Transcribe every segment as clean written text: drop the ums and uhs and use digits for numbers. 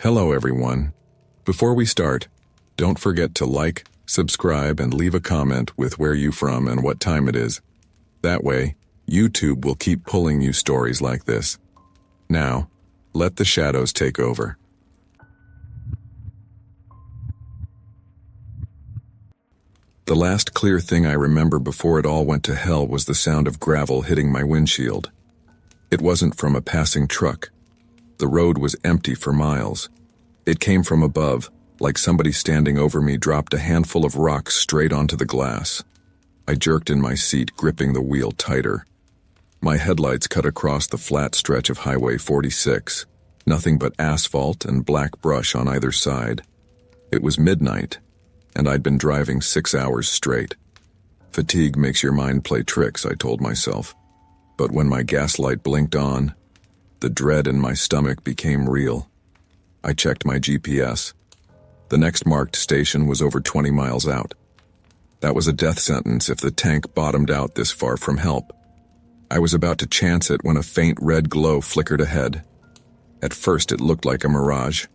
Hello everyone. Before we start, don't forget to like, subscribe, and leave a comment with where you from and what time it is. That way, YouTube will keep pulling you stories like this. Now, let the shadows take over. The last clear thing I remember before it all went to hell was the sound of gravel hitting my windshield. It wasn't from a passing truck. The road was empty for miles. It came from above, like somebody standing over me dropped a handful of rocks straight onto the glass. I jerked in my seat, gripping the wheel tighter. My headlights cut across the flat stretch of Highway 46, nothing but asphalt and black brush on either side. It was midnight, and I'd been driving 6 hours straight. Fatigue makes your mind play tricks, I told myself. But when my gas light blinked on, the dread in my stomach became real. I checked my GPS. The next marked station was over 20 miles out. That was a death sentence if the tank bottomed out this far from help. I was about to chance it when a faint red glow flickered ahead. At first it looked like a mirage.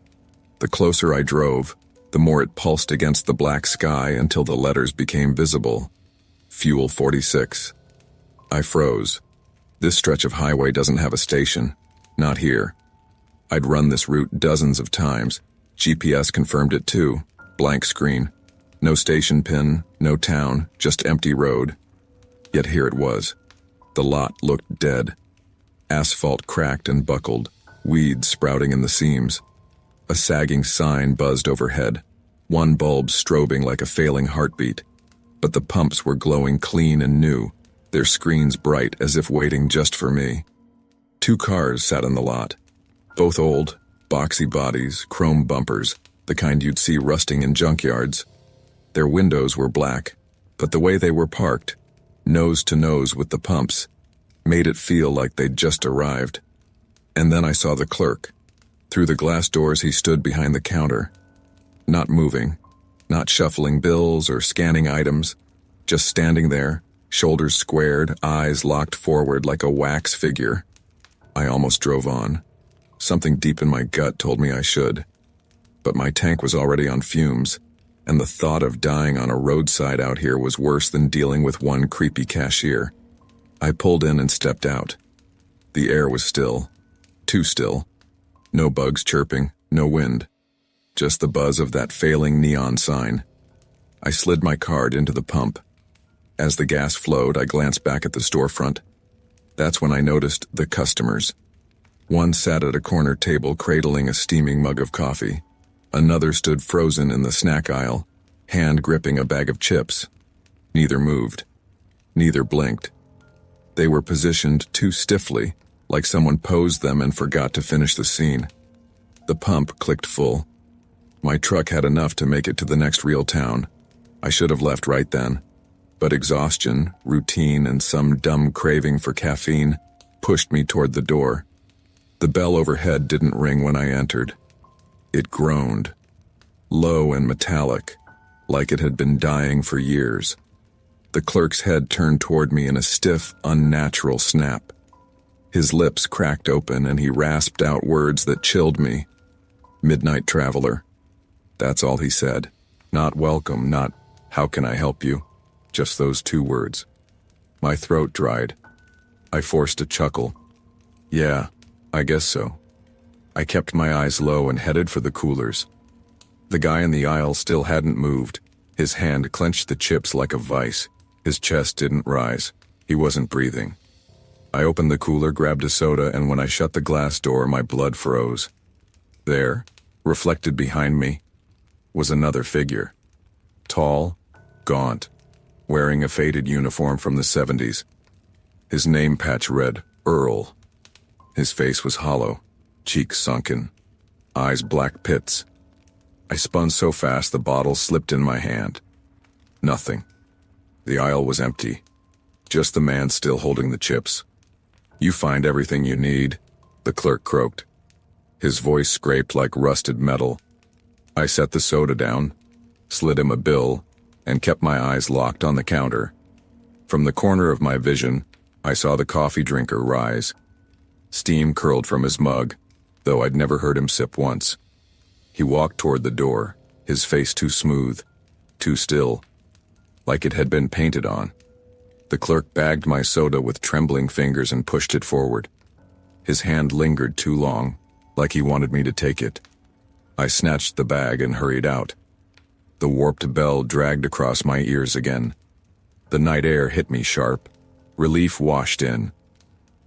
The closer I drove, the more it pulsed against the black sky until the letters became visible. Fuel 46. I froze. This stretch of highway doesn't have a station. Not here. I'd run this route dozens of times. GPS confirmed it too. Blank screen. No station pin, no town, just empty road. Yet here it was. The lot looked dead. Asphalt cracked and buckled, weeds sprouting in the seams. A sagging sign buzzed overhead, one bulb strobing like a failing heartbeat. But the pumps were glowing clean and new, their screens bright as if waiting just for me. 2 cars sat in the lot. Both old, boxy bodies, chrome bumpers, the kind you'd see rusting in junkyards. Their windows were black, but the way they were parked, nose to nose with the pumps, made it feel like they'd just arrived. And then I saw the clerk. Through the glass doors he stood behind the counter. Not moving, not shuffling bills or scanning items, just standing there, shoulders squared, eyes locked forward like a wax figure. I almost drove on. Something deep in my gut told me I should. But my tank was already on fumes, and the thought of dying on a roadside out here was worse than dealing with one creepy cashier. I pulled in and stepped out. The air was still. Too still. No bugs chirping, no wind. Just the buzz of that failing neon sign. I slid my card into the pump. As the gas flowed, I glanced back at the storefront. That's when I noticed the customers. One sat at a corner table cradling a steaming mug of coffee. Another stood frozen in the snack aisle, hand gripping a bag of chips. Neither moved. Neither blinked. They were positioned too stiffly, like someone posed them and forgot to finish the scene. The pump clicked full. My truck had enough to make it to the next real town. I should have left right then. But exhaustion, routine, and some dumb craving for caffeine pushed me toward the door. The bell overhead didn't ring when I entered. It groaned, low and metallic, like it had been dying for years. The clerk's head turned toward me in a stiff, unnatural snap. His lips cracked open and he rasped out words that chilled me. "Midnight traveler." That's all he said. Not welcome, not how can I help you. Just those 2 words. My throat dried. I forced a chuckle. Yeah, I guess so. I kept my eyes low and headed for the coolers. The guy in the aisle still hadn't moved. His hand clenched the chips like a vice. His chest didn't rise. He wasn't breathing. I opened the cooler, grabbed a soda, and when I shut the glass door, my blood froze. There, reflected behind me, was another figure. Tall, gaunt, wearing a faded uniform from the 70s. His name patch read Earl. His face was hollow, cheeks sunken, eyes black pits. I spun so fast the bottle slipped in my hand. Nothing. The aisle was empty. Just the man still holding the chips. "You find everything you need," the clerk croaked. His voice scraped like rusted metal. I set the soda down, slid him a bill, and kept my eyes locked on the counter. From the corner of my vision, I saw the coffee drinker rise. Steam curled from his mug, though I'd never heard him sip once. He walked toward the door, his face too smooth, too still, like it had been painted on. The clerk bagged my soda with trembling fingers and pushed it forward. His hand lingered too long, like he wanted me to take it. I snatched the bag and hurried out. The warped bell dragged across my ears again. The night air hit me sharp. Relief washed in,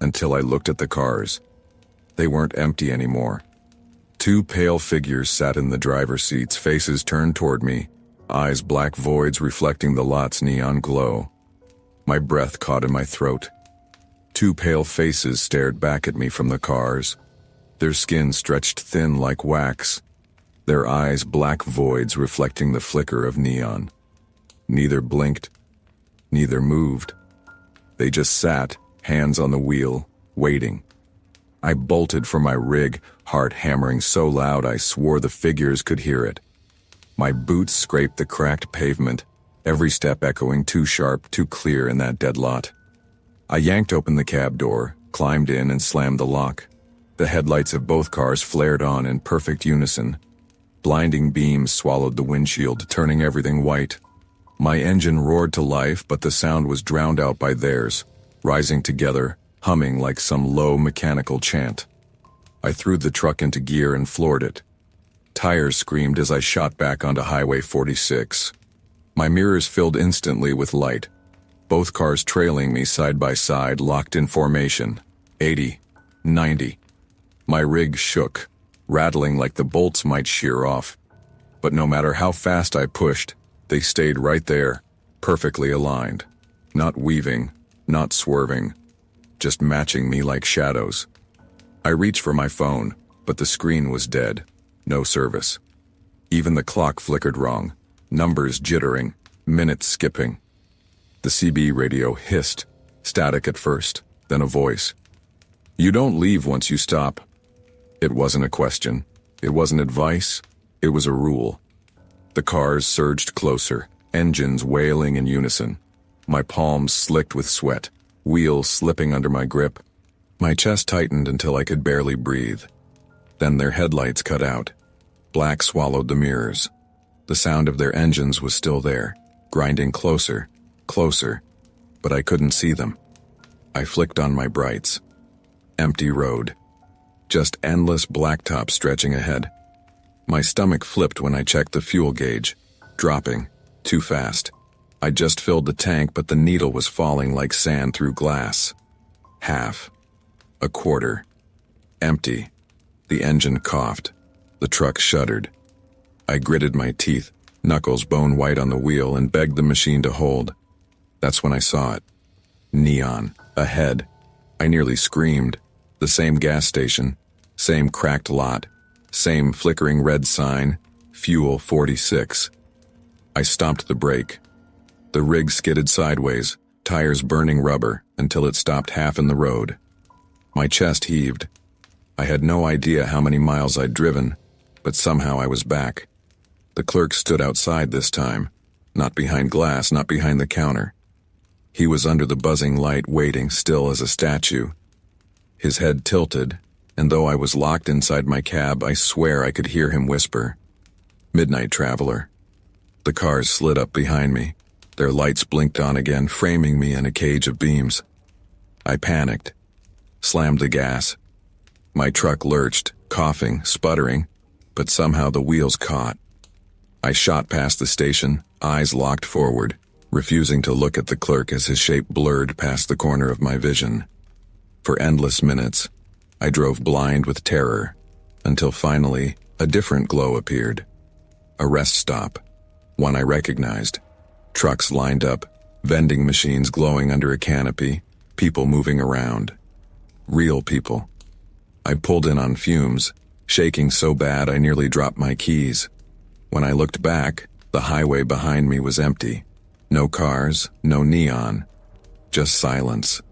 until I looked at the cars. They weren't empty anymore. Two pale figures sat in the driver's seats, faces turned toward me, eyes black voids reflecting the lot's neon glow. My breath caught in my throat. Two pale faces stared back at me from the cars, their skin stretched thin like wax, their eyes black voids reflecting the flicker of neon. Neither blinked, neither moved. They just sat, hands on the wheel, waiting. I bolted for my rig, heart hammering so loud I swore the figures could hear it. My boots scraped the cracked pavement, every step echoing too sharp, too clear in that dead lot. I yanked open the cab door, climbed in and slammed the lock. The headlights of both cars flared on in perfect unison. Blinding beams swallowed the windshield, turning everything white. My engine roared to life, but the sound was drowned out by theirs, rising together, humming like some low mechanical chant. I threw the truck into gear and floored it. Tires screamed as I shot back onto Highway 46. My mirrors filled instantly with light. Both cars trailing me side by side, locked in formation. 80, 90. My rig shook, rattling like the bolts might shear off. But no matter how fast I pushed, they stayed right there, perfectly aligned. Not weaving, not swerving, just matching me like shadows. I reached for my phone, but the screen was dead. No service. Even the clock flickered wrong, numbers jittering, minutes skipping. The CB radio hissed, static at first, then a voice. "You don't leave once you stop." It wasn't a question. It wasn't advice. It was a rule. The cars surged closer, engines wailing in unison. My palms slicked with sweat, wheels slipping under my grip. My chest tightened until I could barely breathe. Then their headlights cut out. Black swallowed the mirrors. The sound of their engines was still there, grinding closer, closer, but I couldn't see them. I flicked on my brights. Empty road. Just endless blacktop stretching ahead. My stomach flipped when I checked the fuel gauge, dropping, too fast. I just filled the tank, but the needle was falling like sand through glass. Half. A quarter. Empty. The engine coughed. The truck shuddered. I gritted my teeth, knuckles bone white on the wheel, and begged the machine to hold. That's when I saw it. Neon. Ahead. I nearly screamed. The same gas station. Same cracked lot. Same flickering red sign. Fuel 46. I stomped the brake. The rig skidded sideways, tires burning rubber, until it stopped half in the road. My chest heaved. I had no idea how many miles I'd driven, but somehow I was back. The clerk stood outside this time, not behind glass, not behind the counter. He was under the buzzing light, waiting, still as a statue. His head tilted, and though I was locked inside my cab, I swear I could hear him whisper, "Midnight Traveler." The cars slid up behind me. Their lights blinked on again, framing me in a cage of beams. I panicked, slammed the gas. My truck lurched, coughing, sputtering, but somehow the wheels caught. I shot past the station, eyes locked forward, refusing to look at the clerk as his shape blurred past the corner of my vision. For endless minutes, I drove blind with terror, until finally, a different glow appeared. A rest stop, one I recognized. Trucks lined up, vending machines glowing under a canopy, people moving around. Real people. I pulled in on fumes, shaking so bad I nearly dropped my keys. When I looked back, the highway behind me was empty. No cars, no neon, just silence.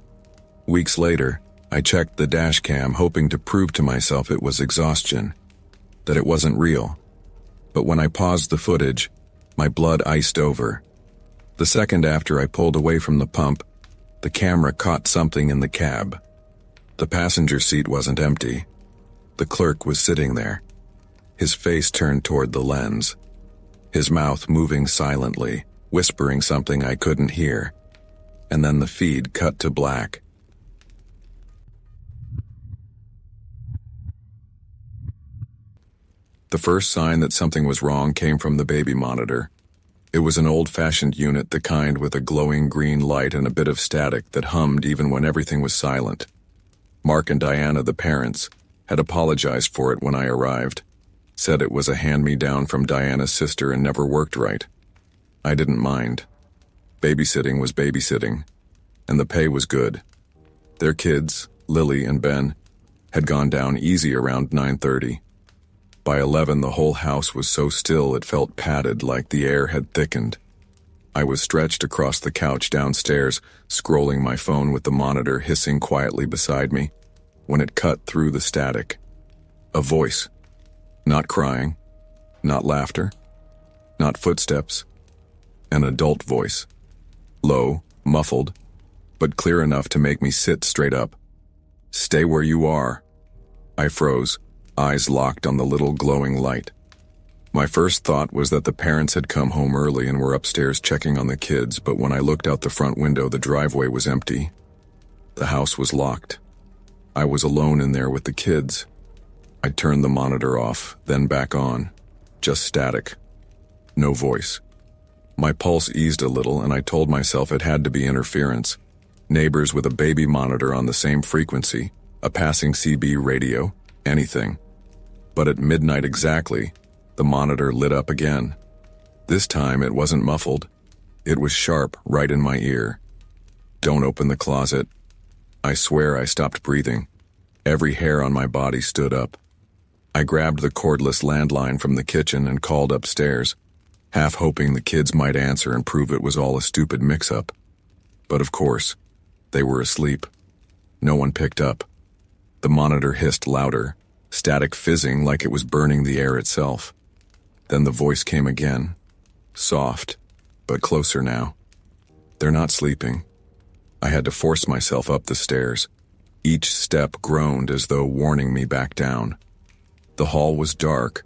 Weeks later, I checked the dash cam, hoping to prove to myself it was exhaustion, that it wasn't real. But when I paused the footage, my blood iced over. The second after I pulled away from the pump, the camera caught something in the cab. The passenger seat wasn't empty. The clerk was sitting there. His face turned toward the lens, his mouth moving silently, whispering something I couldn't hear. And then the feed cut to black. The first sign that something was wrong came from the baby monitor. It was an old-fashioned unit, the kind with a glowing green light and a bit of static that hummed even when everything was silent. Mark and Diana, the parents, had apologized for it when I arrived, said it was a hand-me-down from Diana's sister and never worked right. I didn't mind. Babysitting was babysitting, and the pay was good. Their kids, Lily and Ben, had gone down easy around 9:30. By 11, the whole house was so still it felt padded, like the air had thickened. I was stretched across the couch downstairs, scrolling my phone with the monitor hissing quietly beside me, when it cut through the static. A voice. Not crying, not laughter, not footsteps. An adult voice. Low, muffled, but clear enough to make me sit straight up. "Stay where you are." I froze, eyes locked on the little glowing light. My first thought was that the parents had come home early and were upstairs checking on the kids, but when I looked out the front window, the driveway was empty. The house was locked. I was alone in there with the kids. I turned the monitor off, then back on. Just static. No voice. My pulse eased a little, and I told myself it had to be interference. Neighbors with a baby monitor on the same frequency, a passing CB radio, anything. But at midnight exactly, the monitor lit up again. This time it wasn't muffled. It was sharp, right in my ear. "Don't open the closet." I swear I stopped breathing. Every hair on my body stood up. I grabbed the cordless landline from the kitchen and called upstairs, half hoping the kids might answer and prove it was all a stupid mix-up. But of course, they were asleep. No one picked up. The monitor hissed louder, static fizzing like it was burning the air itself. Then the voice came again, soft, but closer now. "They're not sleeping." I had to force myself up the stairs. Each step groaned as though warning me back down. The hall was dark,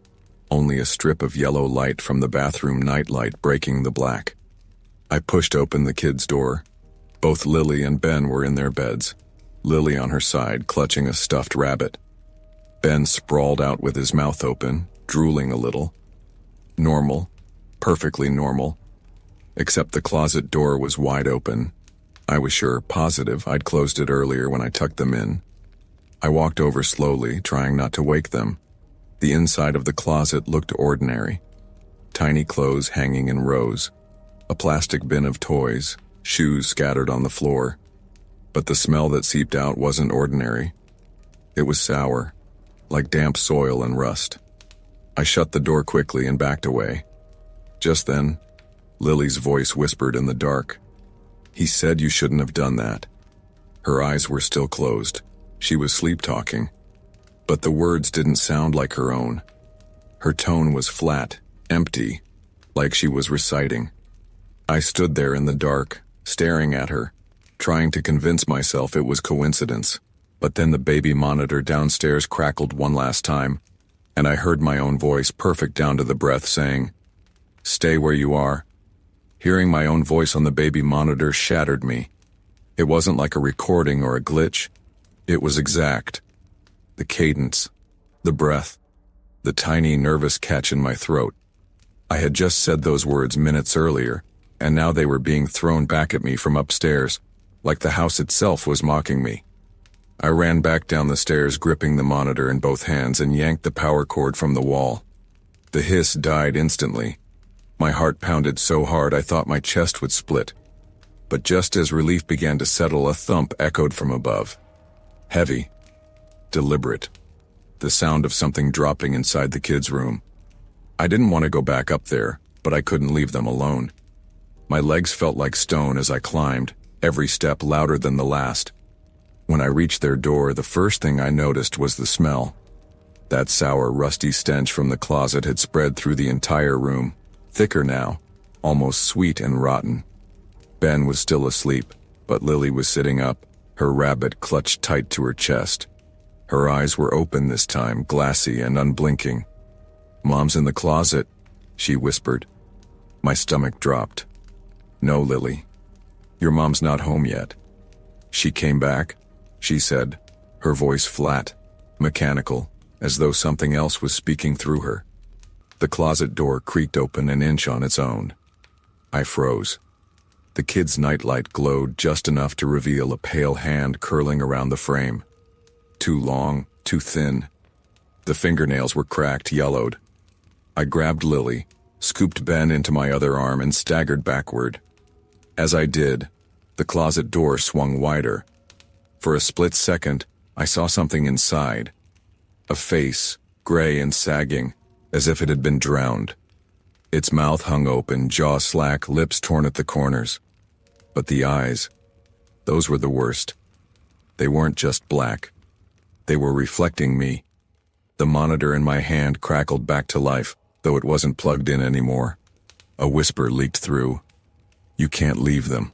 only a strip of yellow light from the bathroom nightlight breaking the black. I pushed open the kids' door. Both Lily and Ben were in their beds, Lily on her side clutching a stuffed rabbit. Ben sprawled out with his mouth open, drooling a little. Normal, perfectly normal, except the closet door was wide open. I was sure, positive, I'd closed it earlier when I tucked them in. I walked over slowly, trying not to wake them. The inside of the closet looked ordinary. Tiny clothes hanging in rows, a plastic bin of toys, shoes scattered on the floor. But the smell that seeped out wasn't ordinary. It was sour, like damp soil and rust. I shut the door quickly and backed away. Just then, Lily's voice whispered in the dark. "He said you shouldn't have done that." Her eyes were still closed. She was sleep-talking. But the words didn't sound like her own. Her tone was flat, empty, like she was reciting. I stood there in the dark, staring at her, trying to convince myself it was coincidence. But then the baby monitor downstairs crackled one last time, and I heard my own voice, perfect down to the breath, saying, "Stay where you are." Hearing my own voice on the baby monitor shattered me. It wasn't like a recording or a glitch. It was exact. The cadence, the breath, the tiny nervous catch in my throat. I had just said those words minutes earlier, and now they were being thrown back at me from upstairs, like the house itself was mocking me. I ran back down the stairs, gripping the monitor in both hands, and yanked the power cord from the wall. The hiss died instantly. My heart pounded so hard I thought my chest would split. But just as relief began to settle, a thump echoed from above. Heavy. Deliberate. The sound of something dropping inside the kids' room. I didn't want to go back up there, but I couldn't leave them alone. My legs felt like stone as I climbed, every step louder than the last. When I reached their door, the first thing I noticed was the smell. That sour, rusty stench from the closet had spread through the entire room, thicker now, almost sweet and rotten. Ben was still asleep, but Lily was sitting up, her rabbit clutched tight to her chest. Her eyes were open this time, glassy and unblinking. "Mom's in the closet," she whispered. My stomach dropped. "No, Lily. Your mom's not home yet." "She came back," she said, her voice flat, mechanical, as though something else was speaking through her. The closet door creaked open an inch on its own. I froze. The kid's nightlight glowed just enough to reveal a pale hand curling around the frame. Too long, too thin. The fingernails were cracked, yellowed. I grabbed Lily, scooped Ben into my other arm, and staggered backward. As I did, the closet door swung wider. For a split second, I saw something inside. A face, gray and sagging, as if it had been drowned. Its mouth hung open, jaw slack, lips torn at the corners. But the eyes, those were the worst. They weren't just black. They were reflecting me. The monitor in my hand crackled back to life, though it wasn't plugged in anymore. A whisper leaked through. "You can't leave them."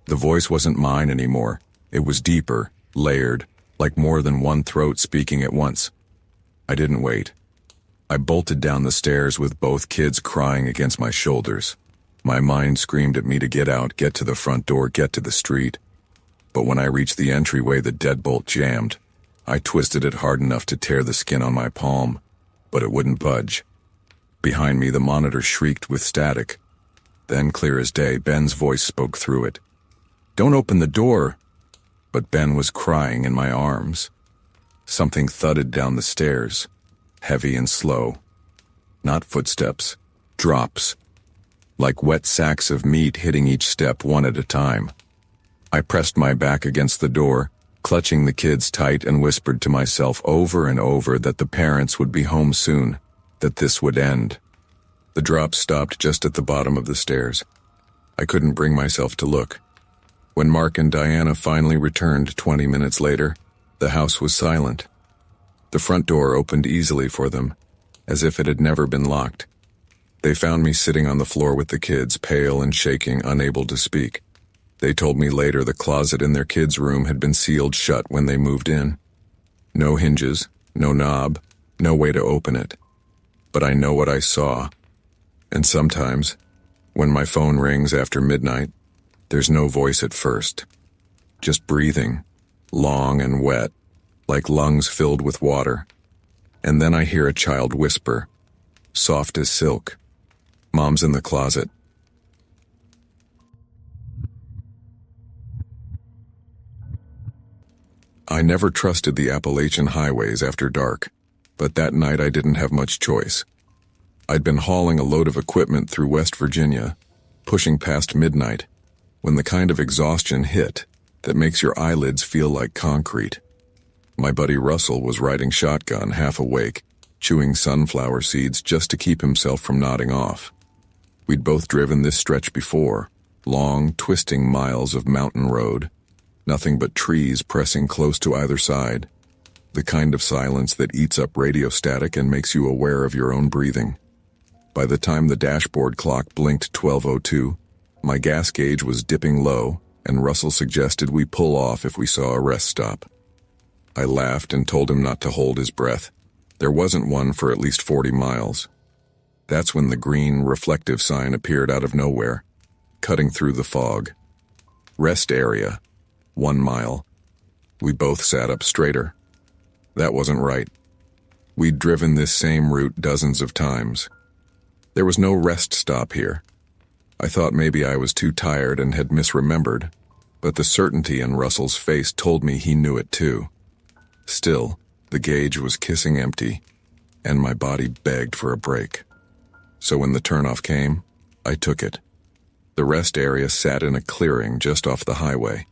The voice wasn't mine anymore. It was deeper, layered, like more than one throat speaking at once. I didn't wait. I bolted down the stairs with both kids crying against my shoulders. My mind screamed at me to get out, get to the front door, get to the street. But when I reached the entryway, the deadbolt jammed. I twisted it hard enough to tear the skin on my palm, but it wouldn't budge. Behind me, the monitor shrieked with static. Then, clear as day, Ben's voice spoke through it. "Don't open the door!" But Ben was crying in my arms. Something thudded down the stairs, heavy and slow. Not footsteps, drops. Like wet sacks of meat hitting each step one at a time. I pressed my back against the door, clutching the kids tight, and whispered to myself over and over that the parents would be home soon, that this would end. The drops stopped just at the bottom of the stairs. I couldn't bring myself to look. When Mark and Diana finally returned 20 minutes later, the house was silent. The front door opened easily for them, as if it had never been locked. They found me sitting on the floor with the kids, pale and shaking, unable to speak. They told me later the closet in their kids' room had been sealed shut when they moved in. No hinges, no knob, no way to open it. But I know what I saw. And sometimes, when my phone rings after midnight, there's no voice at first. Just breathing, long and wet, like lungs filled with water. And then I hear a child whisper, soft as silk, "Mom's in the closet." I never trusted the Appalachian highways after dark, but that night I didn't have much choice. I'd been hauling a load of equipment through West Virginia, pushing past midnight, when the kind of exhaustion hit that makes your eyelids feel like concrete. My buddy Russell was riding shotgun, half awake, chewing sunflower seeds just to keep himself from nodding off. We'd both driven this stretch before, long, twisting miles of mountain road, nothing but trees pressing close to either side, the kind of silence that eats up radio static and makes you aware of your own breathing. By the time the dashboard clock blinked 12:02, my gas gauge was dipping low, and Russell suggested we pull off if we saw a rest stop. I laughed and told him not to hold his breath. There wasn't one for at least 40 miles. That's when the green, reflective sign appeared out of nowhere, cutting through the fog. Rest area, 1 mile. We both sat up straighter. That wasn't right. We'd driven this same route dozens of times. There was no rest stop here. I thought maybe I was too tired and had misremembered, but the certainty in Russell's face told me he knew it too. Still, the gauge was kissing empty, and my body begged for a break. So when the turnoff came, I took it. The rest area sat in a clearing just off the highway.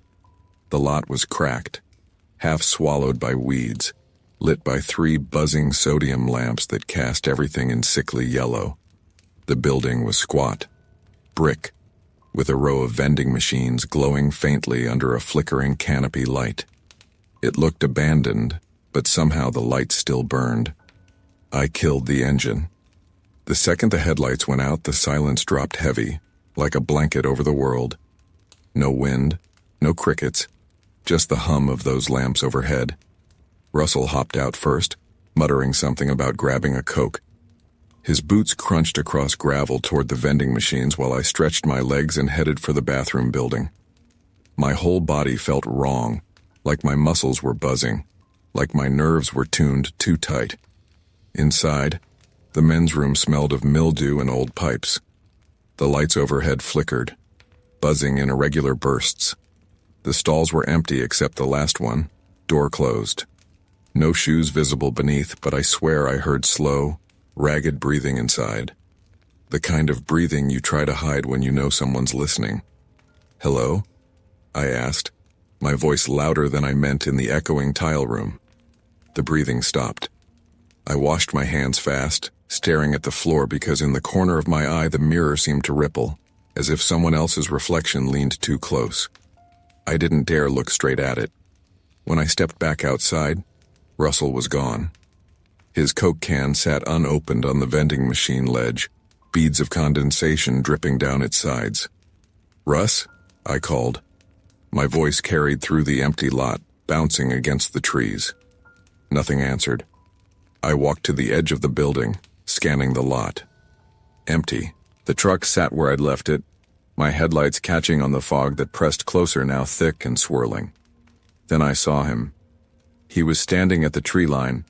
The lot was cracked, half swallowed by weeds, lit by 3 buzzing sodium lamps that cast everything in sickly yellow. The building was squat, brick, with a row of vending machines glowing faintly under a flickering canopy light. It looked abandoned, but somehow the lights still burned. I killed the engine. The second the headlights went out, the silence dropped heavy, like a blanket over the world. No wind, no crickets, just the hum of those lamps overhead. Russell hopped out first, muttering something about grabbing a Coke. His boots crunched across gravel toward the vending machines while I stretched my legs and headed for the bathroom building. My whole body felt wrong, like my muscles were buzzing, like my nerves were tuned too tight. Inside, the men's room smelled of mildew and old pipes. The lights overhead flickered, buzzing in irregular bursts. The stalls were empty except the last one, door closed. No shoes visible beneath, but I swear I heard slow, ragged breathing inside. The kind of breathing you try to hide when you know someone's listening. "Hello?" I asked, my voice louder than I meant in the echoing tile room. The breathing stopped. I washed my hands fast, staring at the floor because in the corner of my eye the mirror seemed to ripple, as if someone else's reflection leaned too close. I didn't dare look straight at it. When I stepped back outside, Russell was gone. His Coke can sat unopened on the vending machine ledge, beads of condensation dripping down its sides. "Russ?" I called. My voice carried through the empty lot, bouncing against the trees. Nothing answered. I walked to the edge of the building, scanning the lot. Empty. The truck sat where I'd left it, my headlights catching on the fog that pressed closer now, thick and swirling. Then I saw him. He was standing at the tree line,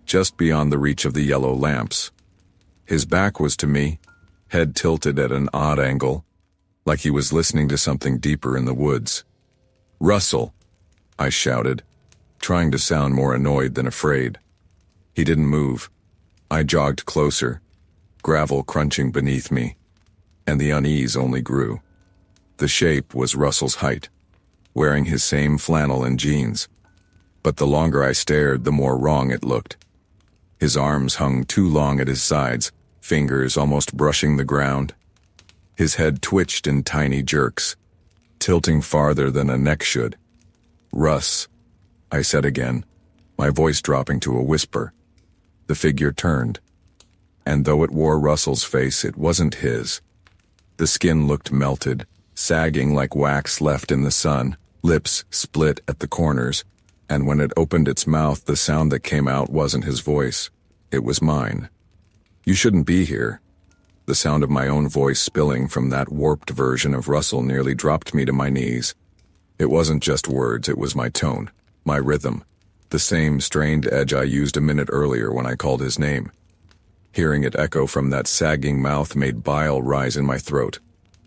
just beyond the reach of the yellow lamps. His back was to me, head tilted at an odd angle, like he was listening to something deeper in the woods. "Russell!" I shouted, trying to sound more annoyed than afraid. He didn't move. I jogged closer, gravel crunching beneath me, and the unease only grew. The shape was Russell's height, wearing his same flannel and jeans. But the longer I stared, the more wrong it looked. His arms hung too long at his sides, fingers almost brushing the ground. His head twitched in tiny jerks, tilting farther than a neck should. "Russ," I said again, my voice dropping to a whisper. The figure turned, and though it wore Russell's face, it wasn't his. The skin looked melted, sagging like wax left in the sun, lips split at the corners, and when it opened its mouth, the sound that came out wasn't his voice. It was mine. "You shouldn't be here." The sound of my own voice spilling from that warped version of Russell nearly dropped me to my knees. It wasn't just words, it was my tone, my rhythm, the same strained edge I used a minute earlier when I called his name. Hearing it echo from that sagging mouth made bile rise in my throat.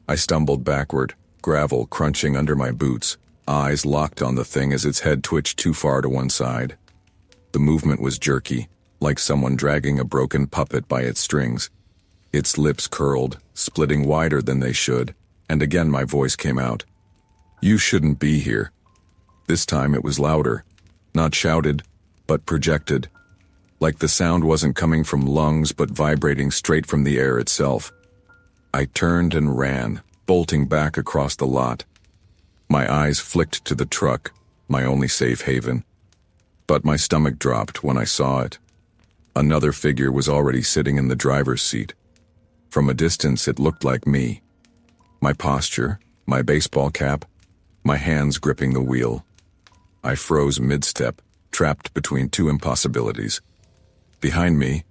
I stumbled backward, gravel crunching under my boots, eyes locked on the thing as its head twitched too far to one side. The movement was jerky, like someone dragging a broken puppet by its strings. Its lips curled, splitting wider than they should, and again my voice came out. "You shouldn't be here." This time it was louder, not shouted, but projected, like the sound wasn't coming from lungs but vibrating straight from the air itself. I turned and ran, bolting back across the lot. My eyes flicked to the truck, my only safe haven. But my stomach dropped when I saw it. Another figure was already sitting in the driver's seat. From a distance it looked like me. My posture, my baseball cap, my hands gripping the wheel. I froze mid-step, trapped between two impossibilities. Behind me,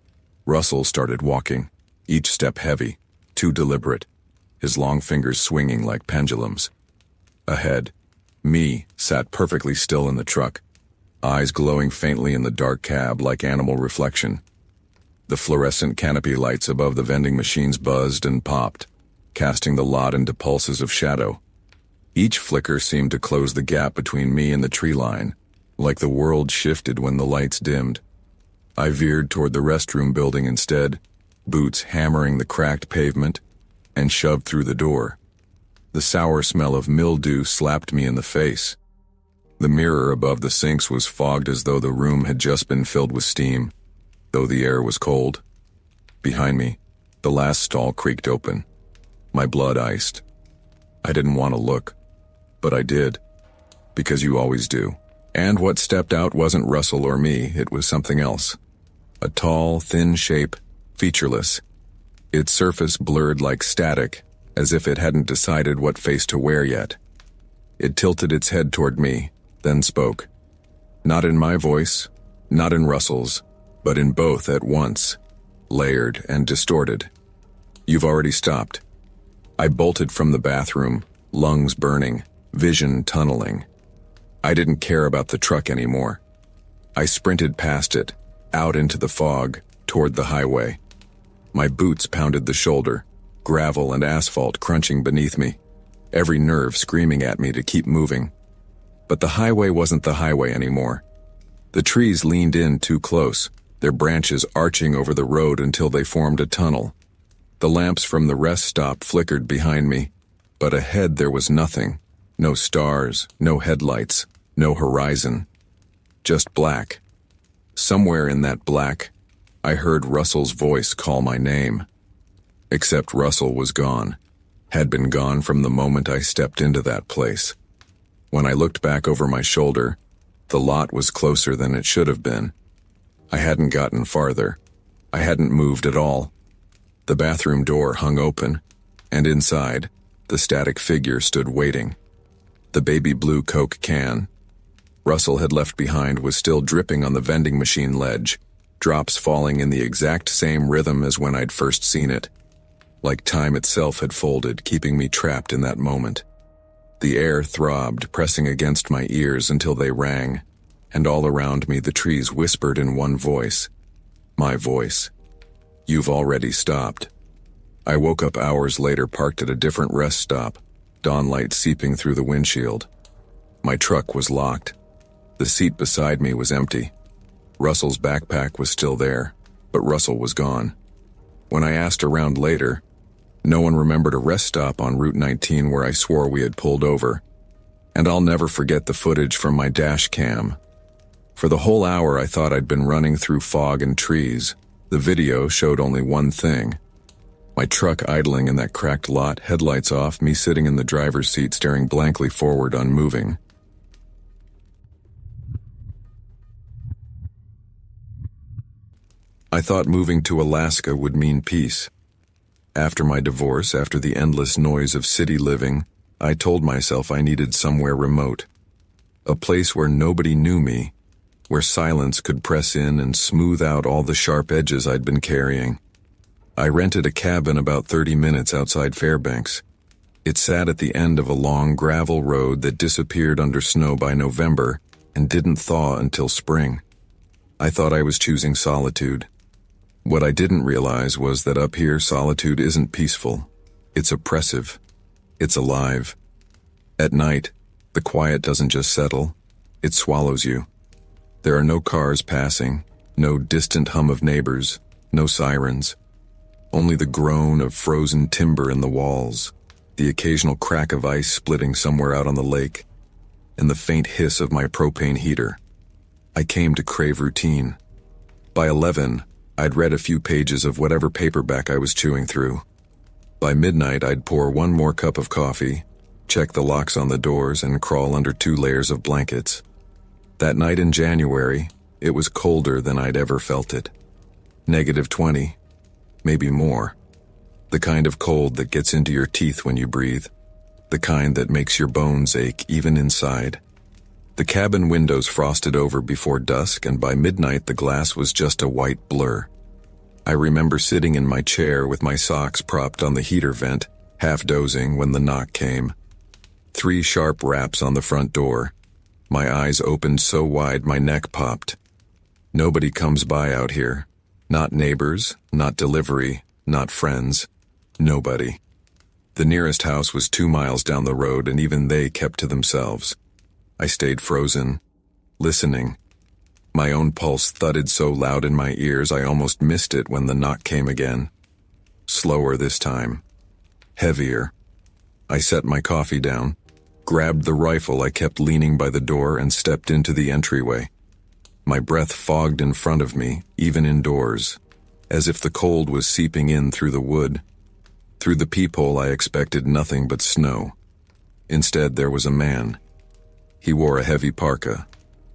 Russell started walking, each step heavy, too deliberate, his long fingers swinging like pendulums. Ahead, me sat perfectly still in the truck, eyes glowing faintly in the dark cab like animal reflection. The fluorescent canopy lights above the vending machines buzzed and popped, casting the lot into pulses of shadow. Each flicker seemed to close the gap between me and the tree line, like the world shifted when the lights dimmed. I veered toward the restroom building instead, boots hammering the cracked pavement, and shoved through the door. The sour smell of mildew slapped me in the face. The mirror above the sinks was fogged as though the room had just been filled with steam, though the air was cold. Behind me, the last stall creaked open. My blood iced. I didn't want to look, but I did, because you always do. And what stepped out wasn't Russell or me, it was something else. A tall, thin shape, featureless. Its surface blurred like static, as if it hadn't decided what face to wear yet. It tilted its head toward me, then spoke. Not in my voice, not in Russell's, but in both at once. layered and distorted. "You've already stopped." I bolted from the bathroom, lungs burning, vision tunneling. I didn't care about the truck anymore. I sprinted past it, out into the fog, toward the highway. My boots pounded the shoulder, gravel and asphalt crunching beneath me, every nerve screaming at me to keep moving. But the highway wasn't the highway anymore. The trees leaned in too close, their branches arching over the road until they formed a tunnel. The lamps from the rest stop flickered behind me, but ahead there was nothing. No stars, no headlights, no horizon. Just black. Somewhere in that black, I heard Russell's voice call my name. Except Russell was gone, had been gone from the moment I stepped into that place. When I looked back over my shoulder, the lot was closer than it should have been. I hadn't gotten farther. I hadn't moved at all. The bathroom door hung open, and inside, the static figure stood waiting. The baby blue Coke can Russell had left behind was still dripping on the vending machine ledge, drops falling in the exact same rhythm as when I'd first seen it. Like time itself had folded, keeping me trapped in that moment. The air throbbed, pressing against my ears until they rang, and all around me the trees whispered in one voice. My voice. "You've already stopped." I woke up hours later parked at a different rest stop, dawnlight seeping through the windshield. My truck was locked. The seat beside me was empty. Russell's backpack was still there, but Russell was gone. When I asked around later, no one remembered a rest stop on Route 19 where I swore we had pulled over. And I'll never forget the footage from my dash cam. For the whole hour I thought I'd been running through fog and trees. The video showed only one thing. My truck idling in that cracked lot, headlights off, me sitting in the driver's seat staring blankly forward, unmoving. I thought moving to Alaska would mean peace. After my divorce, after the endless noise of city living, I told myself I needed somewhere remote. A place where nobody knew me, where silence could press in and smooth out all the sharp edges I'd been carrying. I rented a cabin about 30 minutes outside Fairbanks. It sat at the end of a long gravel road that disappeared under snow by November and didn't thaw until spring. I thought I was choosing solitude. What I didn't realize was that up here solitude isn't peaceful. It's oppressive. It's alive. At night, the quiet doesn't just settle, it swallows you. There are no cars passing, no distant hum of neighbors, no sirens. Only the groan of frozen timber in the walls, the occasional crack of ice splitting somewhere out on the lake, and the faint hiss of my propane heater. I came to crave routine. By 11, I'd read a few pages of whatever paperback I was chewing through. By midnight, I'd pour one more cup of coffee, check the locks on the doors, and crawl under 2 layers of blankets. That night in January, it was colder than I'd ever felt it. -20, maybe more. The kind of cold that gets into your teeth when you breathe. The kind that makes your bones ache even inside. The cabin windows frosted over before dusk, and by midnight the glass was just a white blur. I remember sitting in my chair with my socks propped on the heater vent, half dozing when the knock came. 3 sharp raps on the front door. My eyes opened so wide my neck popped. Nobody comes by out here. Not neighbors, not delivery, not friends. Nobody. The nearest house was 2 miles down the road, and even they kept to themselves. I stayed frozen, listening. My own pulse thudded so loud in my ears I almost missed it when the knock came again. Slower this time. Heavier. I set my coffee down, grabbed the rifle I kept leaning by the door, and stepped into the entryway. My breath fogged in front of me, even indoors, as if the cold was seeping in through the wood. Through the peephole I expected nothing but snow. Instead there was a man. He wore a heavy parka,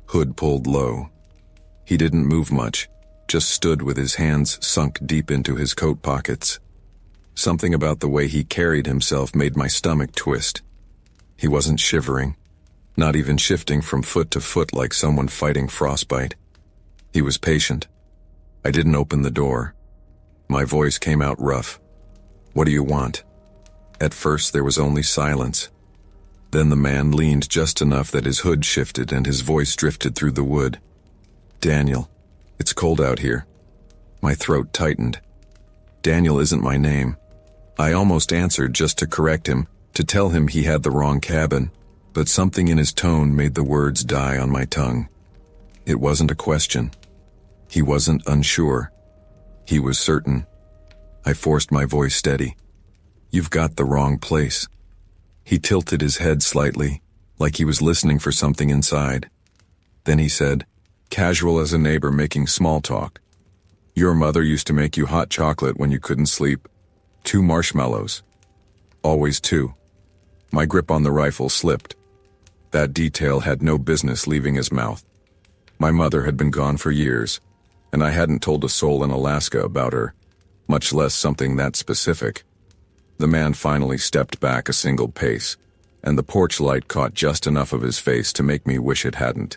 hood pulled low. He didn't move much, just stood with his hands sunk deep into his coat pockets. Something about the way he carried himself made my stomach twist. He wasn't shivering, not even shifting from foot to foot like someone fighting frostbite. He was patient. I didn't open the door. My voice came out rough. "What do you want?" At first there was only silence. Then the man leaned just enough that his hood shifted and his voice drifted through the wood. "Daniel, it's cold out here." My throat tightened. Daniel isn't my name. I almost answered just to correct him, to tell him he had the wrong cabin, but something in his tone made the words die on my tongue. It wasn't a question. He wasn't unsure. He was certain. I forced my voice steady. "You've got the wrong place." He tilted his head slightly, like he was listening for something inside. Then he said, casual as a neighbor making small talk, "Your mother used to make you hot chocolate when you couldn't sleep. 2 marshmallows. Always 2. My grip on the rifle slipped. That detail had no business leaving his mouth. My mother had been gone for years, and I hadn't told a soul in Alaska about her, much less something that specific. The man finally stepped back a single pace, and the porch light caught just enough of his face to make me wish it hadn't.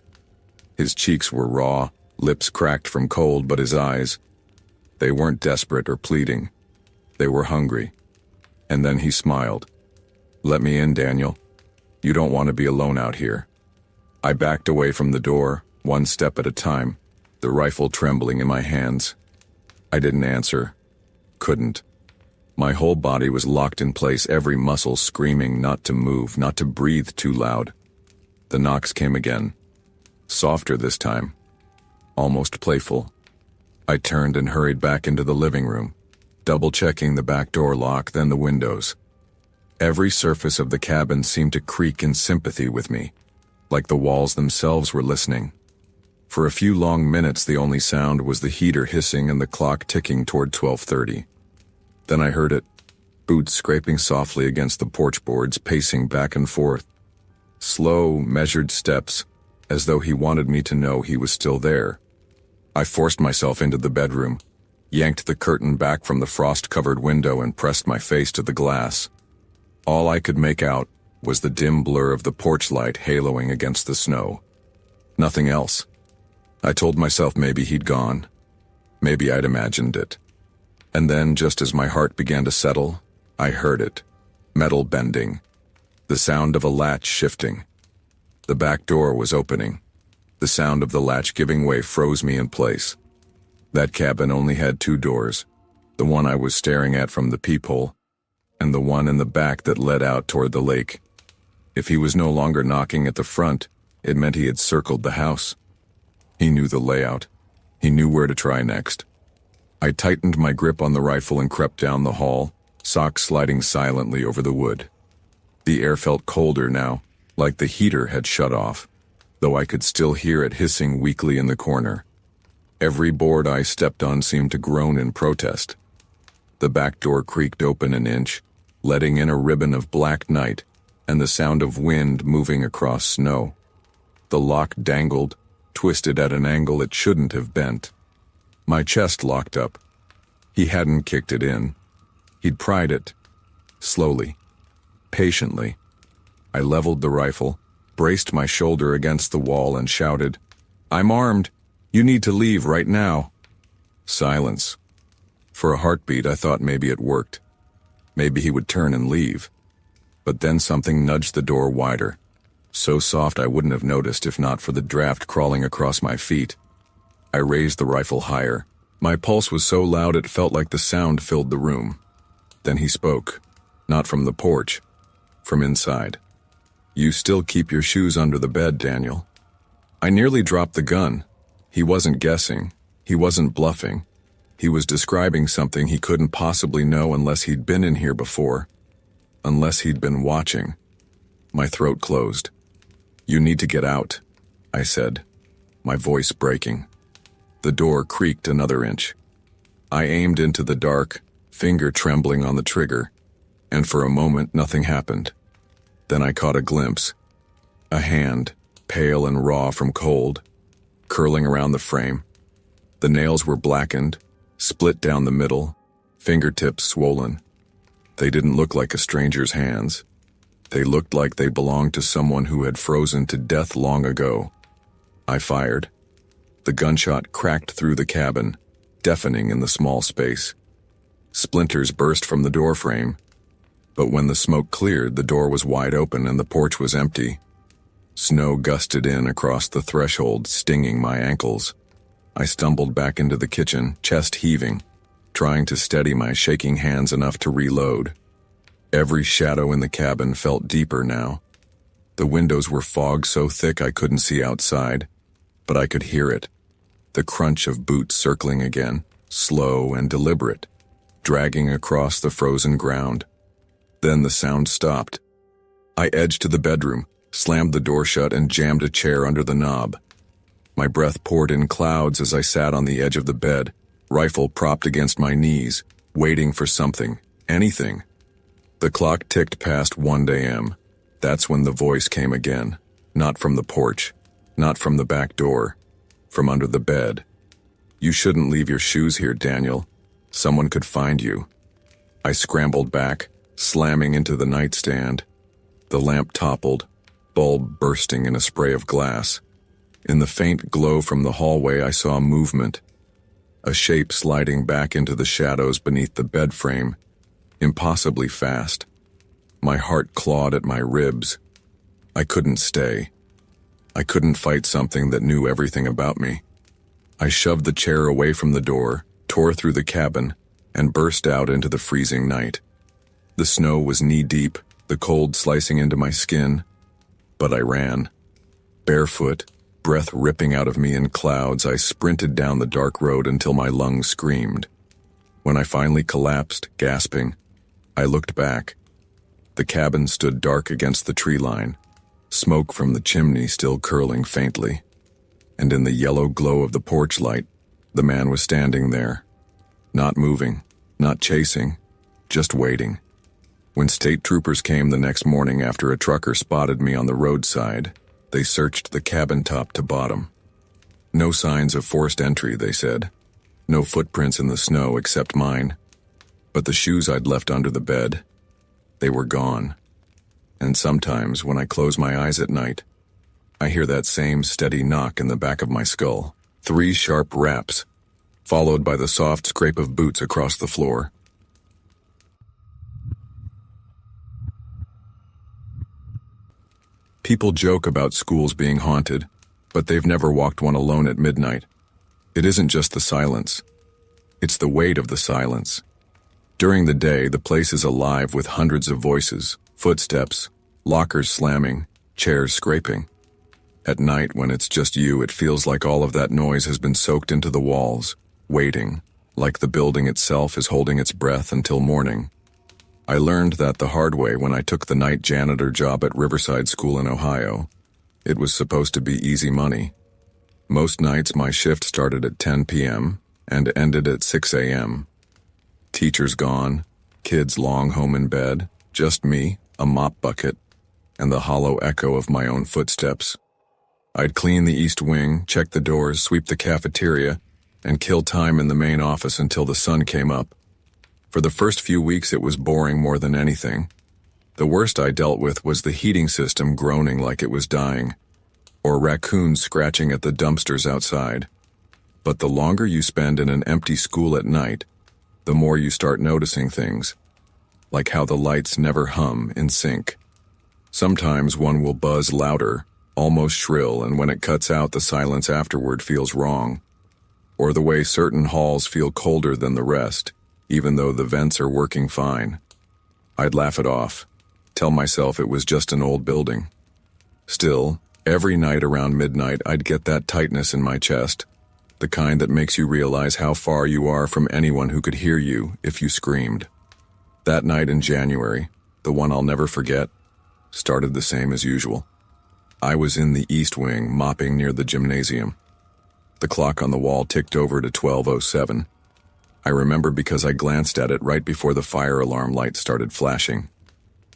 His cheeks were raw, lips cracked from cold, but his eyes, they weren't desperate or pleading. They were hungry. And then he smiled. "Let me in, Daniel. You don't want to be alone out here." I backed away from the door, one step at a time, the rifle trembling in my hands. I didn't answer. Couldn't. My whole body was locked in place, every muscle screaming not to move, not to breathe too loud. The knocks came again. Softer this time. Almost playful. I turned and hurried back into the living room, double-checking the back door lock, then the windows. Every surface of the cabin seemed to creak in sympathy with me, like the walls themselves were listening. For a few long minutes the only sound was the heater hissing and the clock ticking toward 12:30. Then I heard it, boots scraping softly against the porch boards, pacing back and forth. Slow, measured steps, as though he wanted me to know he was still there. I forced myself into the bedroom, yanked the curtain back from the frost-covered window and pressed my face to the glass. All I could make out was the dim blur of the porch light haloing against the snow. Nothing else. I told myself maybe he'd gone. Maybe I'd imagined it. And then, just as my heart began to settle, I heard it. Metal bending. The sound of a latch shifting. The back door was opening. The sound of the latch giving way froze me in place. That cabin only had 2 doors, the one I was staring at from the peephole, and the one in the back that led out toward the lake. If he was no longer knocking at the front, it meant he had circled the house. He knew the layout. He knew where to try next. I tightened my grip on the rifle and crept down the hall, socks sliding silently over the wood. The air felt colder now, like the heater had shut off, though I could still hear it hissing weakly in the corner. Every board I stepped on seemed to groan in protest. The back door creaked open an inch, letting in a ribbon of black night and the sound of wind moving across snow. The lock dangled, twisted at an angle it shouldn't have bent. My chest locked up. He hadn't kicked it in. He'd pried it. Slowly. Patiently. I leveled the rifle, braced my shoulder against the wall and shouted, "I'm armed. You need to leave right now." Silence. For a heartbeat I thought maybe it worked. Maybe he would turn and leave. But then something nudged the door wider. So soft I wouldn't have noticed if not for the draft crawling across my feet. I raised the rifle higher. My pulse was so loud it felt like the sound filled the room. Then he spoke. Not from the porch. From inside. "You still keep your shoes under the bed, Daniel." I nearly dropped the gun. He wasn't guessing. He wasn't bluffing. He was describing something he couldn't possibly know unless he'd been in here before. Unless he'd been watching. My throat closed. "You need to get out," I said, my voice breaking. The door creaked another inch. I aimed into the dark, finger trembling on the trigger, and for a moment nothing happened. Then I caught a glimpse. A hand, pale and raw from cold, curling around the frame. The nails were blackened, split down the middle, fingertips swollen. They didn't look like a stranger's hands. They looked like they belonged to someone who had frozen to death long ago. I fired. The gunshot cracked through the cabin, deafening in the small space. Splinters burst from the doorframe. But when the smoke cleared, the door was wide open and the porch was empty. Snow gusted in across the threshold, stinging my ankles. I stumbled back into the kitchen, chest heaving, trying to steady my shaking hands enough to reload. Every shadow in the cabin felt deeper now. The windows were fog so thick I couldn't see outside, but I could hear it. The crunch of boots circling again, slow and deliberate, dragging across the frozen ground. Then the sound stopped. I edged to the bedroom, slammed the door shut and jammed a chair under the knob. My breath poured in clouds as I sat on the edge of the bed, rifle propped against my knees, waiting for something, anything. The clock ticked past 1 a.m. That's when the voice came again, not from the porch, not from the back door, from under the bed. "You shouldn't leave your shoes here, Daniel. Someone could find you." I scrambled back, slamming into the nightstand. The lamp toppled, bulb bursting in a spray of glass. In the faint glow from the hallway, I saw movement. A shape sliding back into the shadows beneath the bed frame, impossibly fast. My heart clawed at my ribs. I couldn't stay. I couldn't fight something that knew everything about me. I shoved the chair away from the door, tore through the cabin, and burst out into the freezing night. The snow was knee-deep, the cold slicing into my skin. But I ran. Barefoot, breath ripping out of me in clouds, I sprinted down the dark road until my lungs screamed. When I finally collapsed, gasping, I looked back. The cabin stood dark against the tree line, smoke from the chimney still curling faintly. And in the yellow glow of the porch light, the man was standing there. Not moving, not chasing, just waiting. When state troopers came the next morning after a trucker spotted me on the roadside, they searched the cabin top to bottom. No signs of forced entry, they said. No footprints in the snow except mine. But the shoes I'd left under the bed, they were gone. And sometimes, when I close my eyes at night, I hear that same steady knock in the back of my skull. 3 sharp raps, followed by the soft scrape of boots across the floor. People joke about schools being haunted, but they've never walked one alone at midnight. It isn't just the silence. It's the weight of the silence. During the day, the place is alive with hundreds of voices, footsteps, lockers slamming, chairs scraping. At night, when it's just you, it feels like all of that noise has been soaked into the walls, waiting, like the building itself is holding its breath until morning. I learned that the hard way when I took the night janitor job at Riverside School in Ohio. It was supposed to be easy money. Most nights my shift started at 10 p.m. and ended at 6 a.m. Teachers gone, kids long home in bed, just me, a mop bucket, and the hollow echo of my own footsteps. I'd clean the east wing, check the doors, sweep the cafeteria, and kill time in the main office until the sun came up. For the first few weeks it was boring more than anything. The worst I dealt with was the heating system groaning like it was dying, or raccoons scratching at the dumpsters outside. But the longer you spend in an empty school at night, the more you start noticing things, like how the lights never hum in sync. Sometimes one will buzz louder, almost shrill, and when it cuts out, the silence afterward feels wrong. Or the way certain halls feel colder than the rest, even though the vents are working fine. I'd laugh it off, tell myself it was just an old building. Still, every night around midnight I'd get that tightness in my chest, the kind that makes you realize how far you are from anyone who could hear you if you screamed. That night in January, the one I'll never forget, started the same as usual. I was in the east wing, mopping near the gymnasium. The clock on the wall ticked over to 12:07. I remember because I glanced at it right before the fire alarm light started flashing.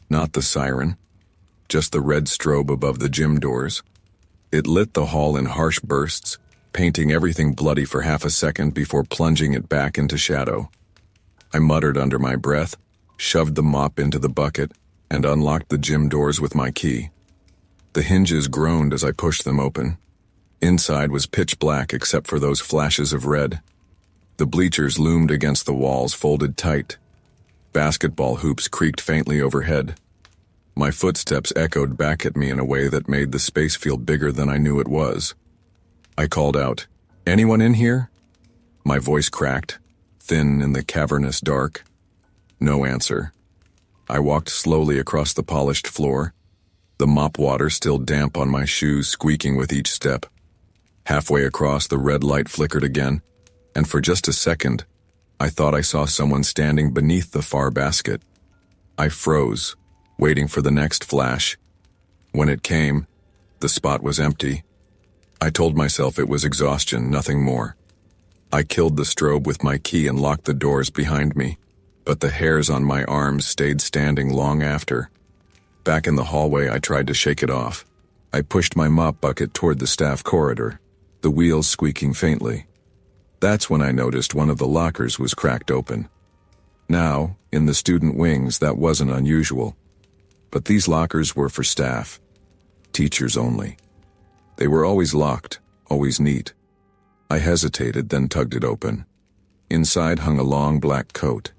Not the siren, just the red strobe above the gym doors. It lit the hall in harsh bursts, painting everything bloody for half a second before plunging it back into shadow. I muttered under my breath, shoved the mop into the bucket, and unlocked the gym doors with my key. The hinges groaned as I pushed them open. Inside was pitch black except for those flashes of red. The bleachers loomed against the walls, folded tight. Basketball hoops creaked faintly overhead. My footsteps echoed back at me in a way that made the space feel bigger than I knew it was. I called out, "Anyone in here?" My voice cracked, thin in the cavernous dark. No answer. I walked slowly across the polished floor, the mop water still damp on my shoes squeaking with each step. Halfway across, the red light flickered again, and for just a second, I thought I saw someone standing beneath the far basket. I froze, waiting for the next flash. When it came, the spot was empty. I told myself it was exhaustion, nothing more. I killed the strobe with my key and locked the doors behind me, but the hairs on my arms stayed standing long after. Back in the hallway, I tried to shake it off. I pushed my mop bucket toward the staff corridor, the wheels squeaking faintly. That's when I noticed one of the lockers was cracked open. Now, in the student wings, that wasn't unusual. But these lockers were for staff. Teachers only. They were always locked, always neat. I hesitated, then tugged it open. Inside hung a long black coat.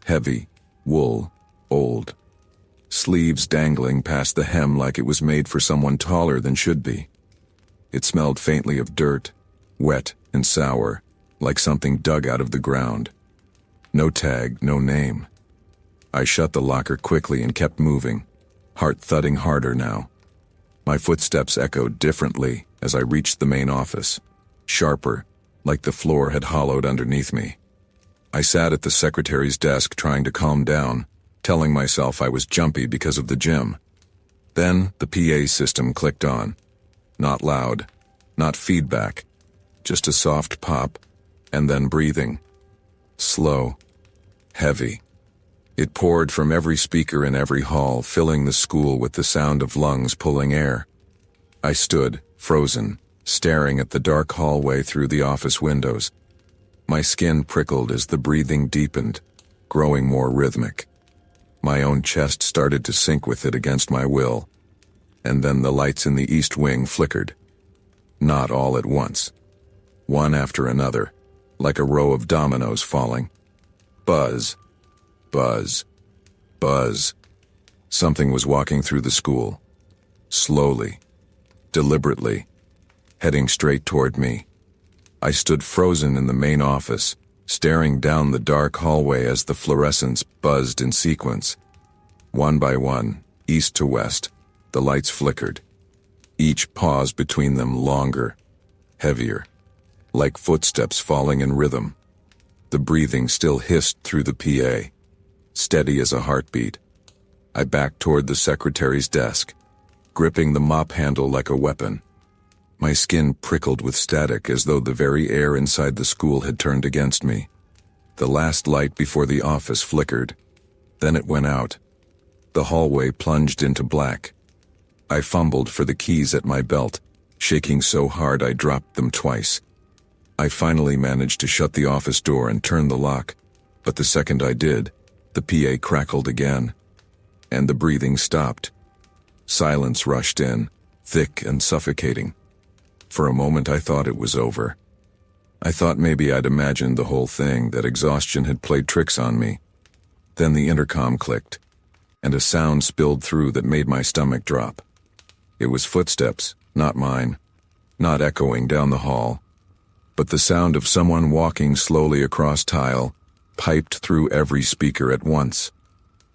Heavy, wool, old. Sleeves dangling past the hem like it was made for someone taller than should be. It smelled faintly of dirt, wet and sour, like something dug out of the ground. No tag, no name. I shut the locker quickly and kept moving, heart thudding harder now. My footsteps echoed differently as I reached the main office, sharper, like the floor had hollowed underneath me. I sat at the secretary's desk trying to calm down, telling myself I was jumpy because of the gym. Then the PA system clicked on. Not loud, not feedback, just a soft pop, and then breathing. Slow, heavy. It poured from every speaker in every hall, filling the school with the sound of lungs pulling air. I stood, frozen, staring at the dark hallway through the office windows. My skin prickled as the breathing deepened, growing more rhythmic. My own chest started to sink with it against my will. And then the lights in the east wing flickered. Not all at once. One after another, like a row of dominoes falling. Buzz. Buzz. Buzz. Something was walking through the school. Slowly. Deliberately. Heading straight toward me. I stood frozen in the main office, staring down the dark hallway as the fluorescents buzzed in sequence. One by one, east to west, the lights flickered. Each pause between them longer, heavier, like footsteps falling in rhythm. The breathing still hissed through the PA, steady as a heartbeat. I backed toward the secretary's desk, gripping the mop handle like a weapon. My skin prickled with static as though the very air inside the school had turned against me. The last light before the office flickered. Then it went out. The hallway plunged into black. I fumbled for the keys at my belt, shaking so hard I dropped them twice. I finally managed to shut the office door and turn the lock, but the second I did, the PA crackled again, and the breathing stopped. Silence rushed in, thick and suffocating. For a moment I thought it was over. I thought maybe I'd imagined the whole thing, that exhaustion had played tricks on me. Then the intercom clicked, and a sound spilled through that made my stomach drop. It was footsteps, not mine, not echoing down the hall, but the sound of someone walking slowly across tile, piped through every speaker at once.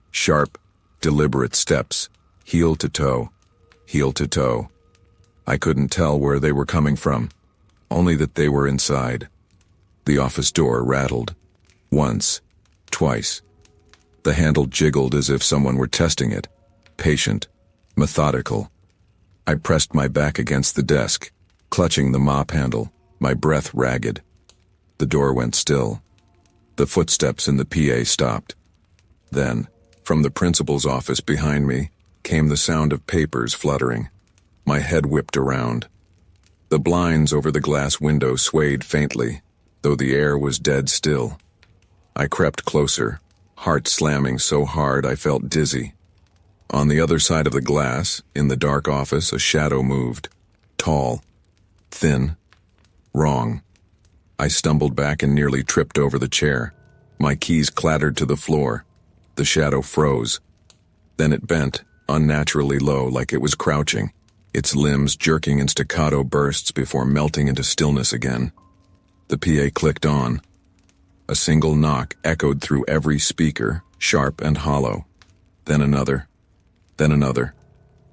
Sharp, deliberate steps, heel to toe, heel to toe. I couldn't tell where they were coming from, only that they were inside. The office door rattled. Once, twice. The handle jiggled as if someone were testing it, patient, methodical. I pressed my back against the desk, clutching the mop handle, my breath ragged. The door went still. The footsteps in the PA stopped. Then, from the principal's office behind me, came the sound of papers fluttering. My head whipped around. The blinds over the glass window swayed faintly, though the air was dead still. I crept closer, heart slamming so hard I felt dizzy. On the other side of the glass, in the dark office, a shadow moved. Tall. Thin. Wrong. I stumbled back and nearly tripped over the chair. My keys clattered to the floor. The shadow froze. Then it bent, unnaturally low, like it was crouching, its limbs jerking in staccato bursts before melting into stillness again. The PA clicked on. A single knock echoed through every speaker, sharp and hollow. Then another. Then another.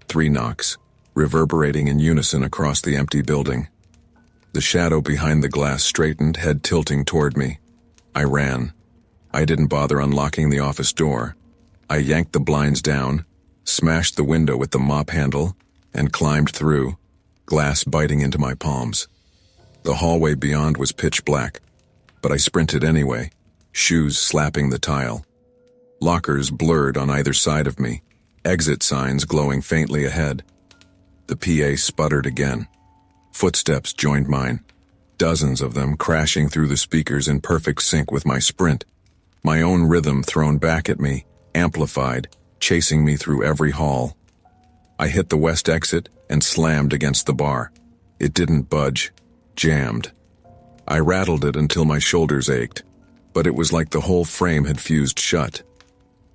3 knocks, reverberating in unison across the empty building. The shadow behind the glass straightened, head tilting toward me. I ran. I didn't bother unlocking the office door. I yanked the blinds down, smashed the window with the mop handle, and climbed through, glass biting into my palms. The hallway beyond was pitch black, but I sprinted anyway, shoes slapping the tile. Lockers blurred on either side of me, exit signs glowing faintly ahead. The PA sputtered again. Footsteps joined mine, dozens of them crashing through the speakers in perfect sync with my sprint. My own rhythm thrown back at me, amplified, chasing me through every hall. I hit the west exit and slammed against the bar. It didn't budge, jammed. I rattled it until my shoulders ached, but it was like the whole frame had fused shut.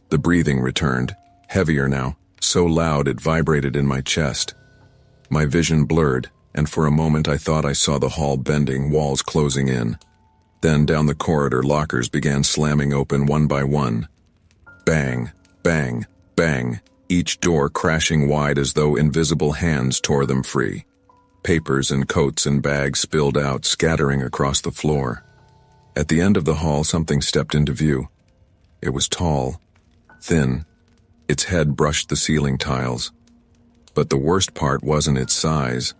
The breathing returned, heavier now, so loud it vibrated in my chest. My vision blurred, and for a moment I thought I saw the hall bending, walls closing in. Then down the corridor, lockers began slamming open one by one. Bang, bang, bang, each door crashing wide as though invisible hands tore them free. Papers and coats and bags spilled out, scattering across the floor. At the end of the hall, something stepped into view. It was tall, thin. Its head brushed the ceiling tiles. But the worst part wasn't its size.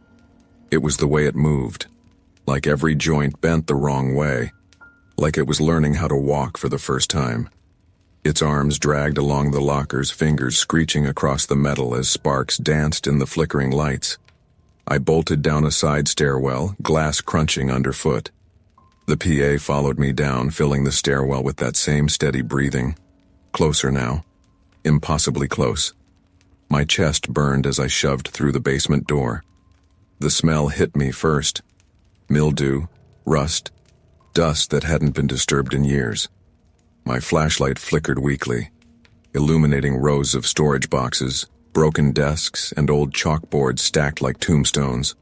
It was the way it moved. Like every joint bent the wrong way. Like it was learning how to walk for the first time. Its arms dragged along the lockers, fingers screeching across the metal as sparks danced in the flickering lights. I bolted down a side stairwell, glass crunching underfoot. The PA followed me down, filling the stairwell with that same steady breathing. Closer now. Impossibly close. My chest burned as I shoved through the basement door. The smell hit me first. Mildew, rust, dust that hadn't been disturbed in years. My flashlight flickered weakly, illuminating rows of storage boxes, broken desks, and old chalkboards stacked like tombstones.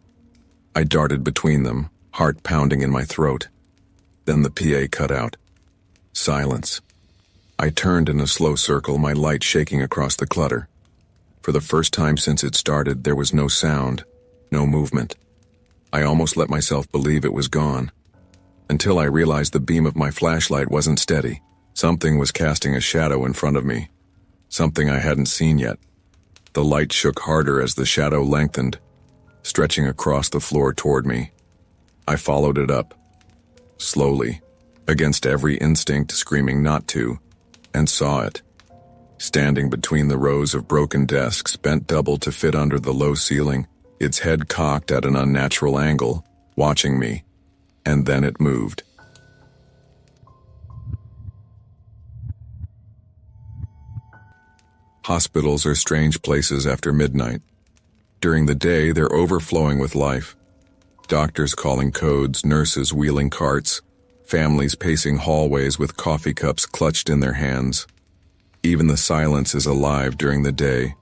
I darted between them, heart pounding in my throat. Then the PA cut out. Silence. I turned in a slow circle, my light shaking across the clutter. For the first time since it started, there was no sound, no movement. I almost let myself believe it was gone, until I realized the beam of my flashlight wasn't steady. Something was casting a shadow in front of me, something I hadn't seen yet. The light shook harder as the shadow lengthened, stretching across the floor toward me. I followed it up, slowly, against every instinct screaming not to, and saw it. Standing between the rows of broken desks, bent double to fit under the low ceiling, its head cocked at an unnatural angle, watching me. And then it moved. Hospitals are strange places after midnight. During the day, they're overflowing with life. Doctors calling codes, nurses wheeling carts, families pacing hallways with coffee cups clutched in their hands. Even the silence is alive during the day,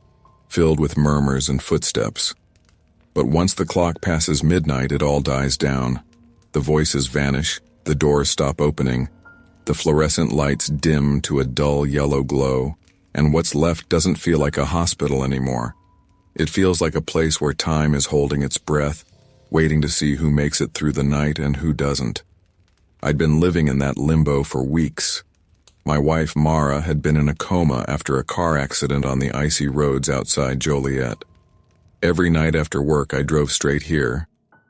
filled with murmurs and footsteps. But once the clock passes midnight, it all dies down. The voices vanish, the doors stop opening, the fluorescent lights dim to a dull yellow glow, and what's left doesn't feel like a hospital anymore. It feels like a place where time is holding its breath, waiting to see who makes it through the night and who doesn't. I'd been living in that limbo for weeks. My wife, Mara, had been in a coma after a car accident on the icy roads outside Joliet. Every night after work, I drove straight here.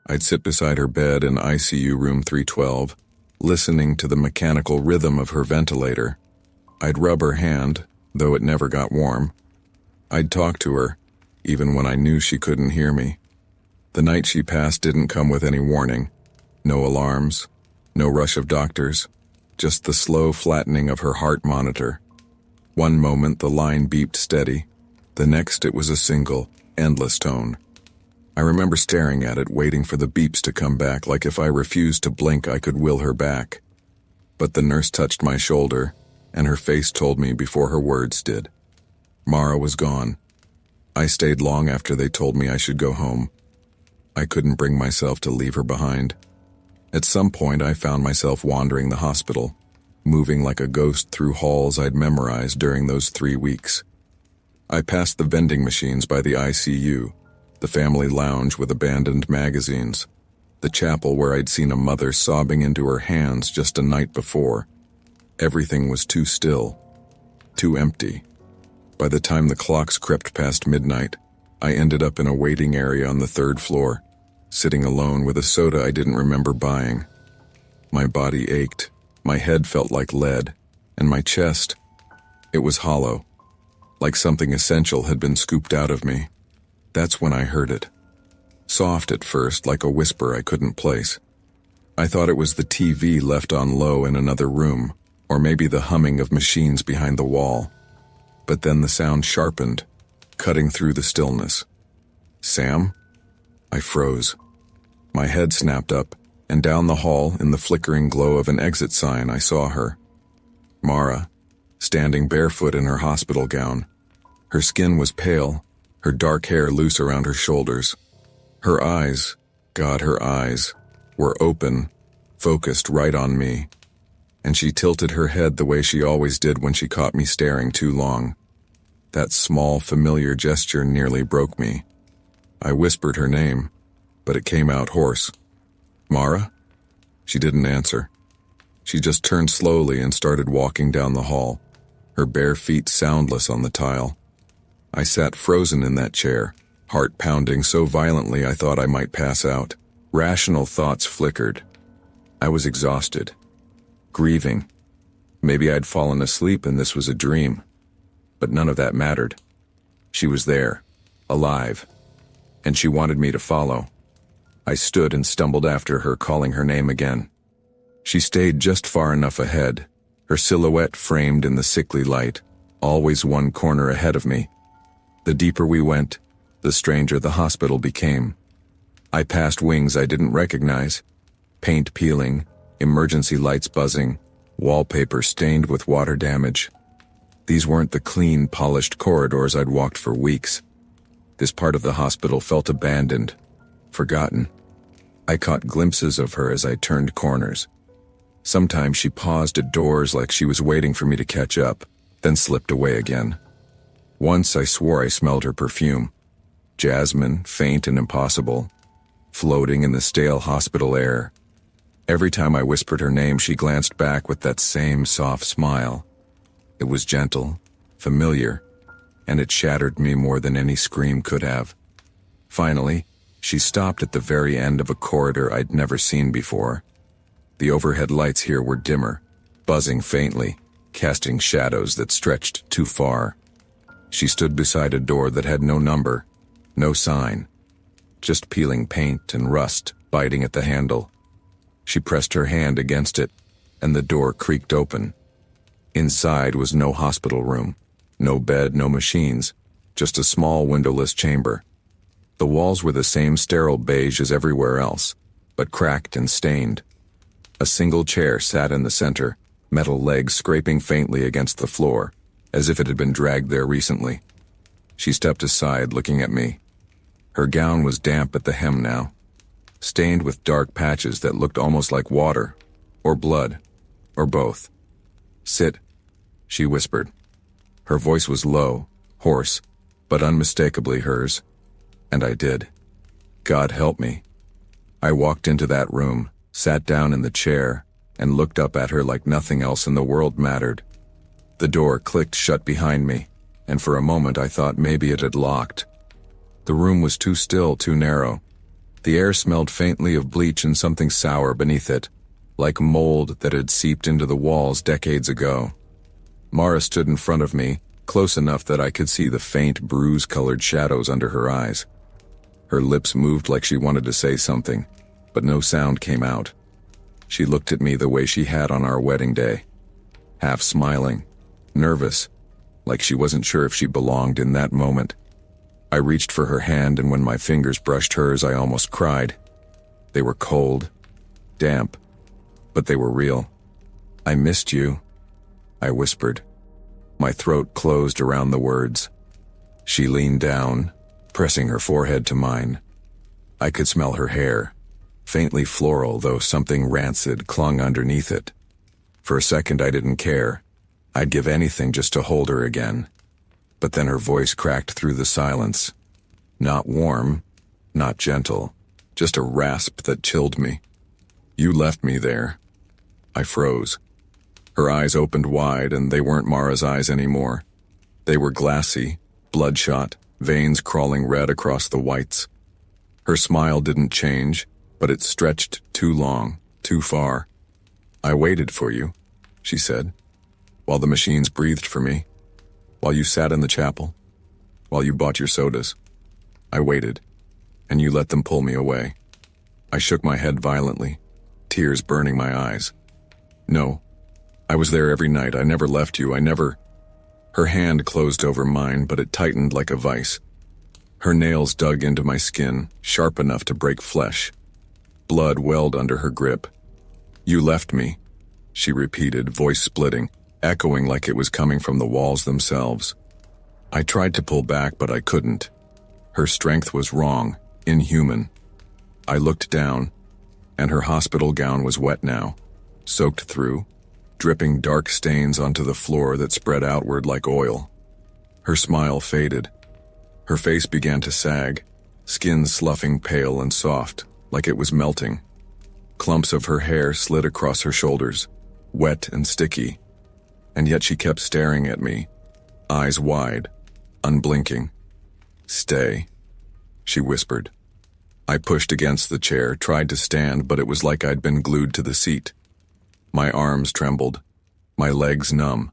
I'd sit beside her bed in ICU room 312, listening to the mechanical rhythm of her ventilator. I'd rub her hand, though it never got warm. I'd talk to her, even when I knew she couldn't hear me. The night she passed didn't come with any warning. No alarms, no rush of doctors, just the slow flattening of her heart monitor. One moment the line beeped steady, the next it was a single, endless tone. I remember staring at it, waiting for the beeps to come back, like if I refused to blink I could will her back. But the nurse touched my shoulder, and her face told me before her words did. Mara was gone. I stayed long after they told me I should go home. I couldn't bring myself to leave her behind. At some point I found myself wandering the hospital, moving like a ghost through halls I'd memorized during those 3 weeks. I passed the vending machines by the ICU, the family lounge with abandoned magazines, the chapel where I'd seen a mother sobbing into her hands just a night before. Everything was too still, too empty. By the time the clocks crept past midnight, I ended up in a waiting area on the 3rd floor, sitting alone with a soda I didn't remember buying. My body ached, my head felt like lead, and my chest, it was hollow, like something essential had been scooped out of me. That's when I heard it. Soft at first, like a whisper I couldn't place. I thought it was the TV left on low in another room, or maybe the humming of machines behind the wall. But then the sound sharpened, cutting through the stillness. Sam? I froze. My head snapped up, and down the hall, in the flickering glow of an exit sign, I saw her. Mara, standing barefoot in her hospital gown. Her skin was pale, her dark hair loose around her shoulders. Her eyes, God, her eyes, were open, focused right on me. And she tilted her head the way she always did when she caught me staring too long. That small, familiar gesture nearly broke me. I whispered her name, but it came out hoarse. Mara? She didn't answer. She just turned slowly and started walking down the hall, her bare feet soundless on the tile. I sat frozen in that chair, heart pounding so violently I thought I might pass out. Rational thoughts flickered. I was exhausted, grieving. Maybe I'd fallen asleep and this was a dream. But none of that mattered. She was there, alive, and she wanted me to follow. I stood and stumbled after her, calling her name again. She stayed just far enough ahead, her silhouette framed in the sickly light, always one corner ahead of me. The deeper we went, the stranger the hospital became. I passed wings I didn't recognize, paint peeling, emergency lights buzzing, wallpaper stained with water damage. These weren't the clean, polished corridors I'd walked for weeks. This part of the hospital felt abandoned, forgotten. I caught glimpses of her as I turned corners. Sometimes she paused at doors like she was waiting for me to catch up, then slipped away again. Once I swore I smelled her perfume. Jasmine, faint and impossible, floating in the stale hospital air. Every time I whispered her name, she glanced back with that same soft smile. It was gentle, familiar, and it shattered me more than any scream could have. Finally, she stopped at the very end of a corridor I'd never seen before. The overhead lights here were dimmer, buzzing faintly, casting shadows that stretched too far. She stood beside a door that had no number, no sign, just peeling paint and rust biting at the handle. She pressed her hand against it, and the door creaked open. Inside was no hospital room, no bed, no machines, just a small windowless chamber. The walls were the same sterile beige as everywhere else, but cracked and stained. A single chair sat in the center, metal legs scraping faintly against the floor, as if it had been dragged there recently. She stepped aside, looking at me. Her gown was damp at the hem now, stained with dark patches that looked almost like water, or blood, or both. "Sit," she whispered. Her voice was low, hoarse, but unmistakably hers, and I did. God help me. I walked into that room, sat down in the chair, and looked up at her like nothing else in the world mattered. The door clicked shut behind me, and for a moment I thought maybe it had locked. The room was too still, too narrow. The air smelled faintly of bleach and something sour beneath it, like mold that had seeped into the walls decades ago. Mara stood in front of me, close enough that I could see the faint, bruise-colored shadows under her eyes. Her lips moved like she wanted to say something, but no sound came out. She looked at me the way she had on our wedding day, half smiling, nervous, like she wasn't sure if she belonged in that moment. I reached for her hand, and when my fingers brushed hers, I almost cried. They were cold, damp, but they were real. "I missed you," I whispered. My throat closed around the words. She leaned down, pressing her forehead to mine. I could smell her hair, faintly floral, though something rancid clung underneath it. For a second I didn't care. I'd give anything just to hold her again. But then her voice cracked through the silence. Not warm, not gentle, just a rasp that chilled me. "You left me there." I froze. Her eyes opened wide, and they weren't Mara's eyes anymore. They were glassy, bloodshot, veins crawling red across the whites. Her smile didn't change, but it stretched too long, too far. "I waited for you," she said, "while the machines breathed for me, while you sat in the chapel, while you bought your sodas. I waited, and you let them pull me away." I shook my head violently, tears burning my eyes. "No, I was there every night. I never left you. I never—" Her hand closed over mine, but it tightened like a vice. Her nails dug into my skin, sharp enough to break flesh. Blood welled under her grip. "You left me," she repeated, voice splitting, echoing like it was coming from the walls themselves. I tried to pull back, but I couldn't. Her strength was wrong, inhuman. I looked down, and her hospital gown was wet now, soaked through, dripping dark stains onto the floor that spread outward like oil. Her smile faded. Her face began to sag, skin sloughing pale and soft, like it was melting. Clumps of her hair slid across her shoulders, wet and sticky, and yet she kept staring at me, eyes wide, unblinking. "Stay," she whispered. I pushed against the chair, tried to stand, but it was like I'd been glued to the seat. My arms trembled, my legs numb.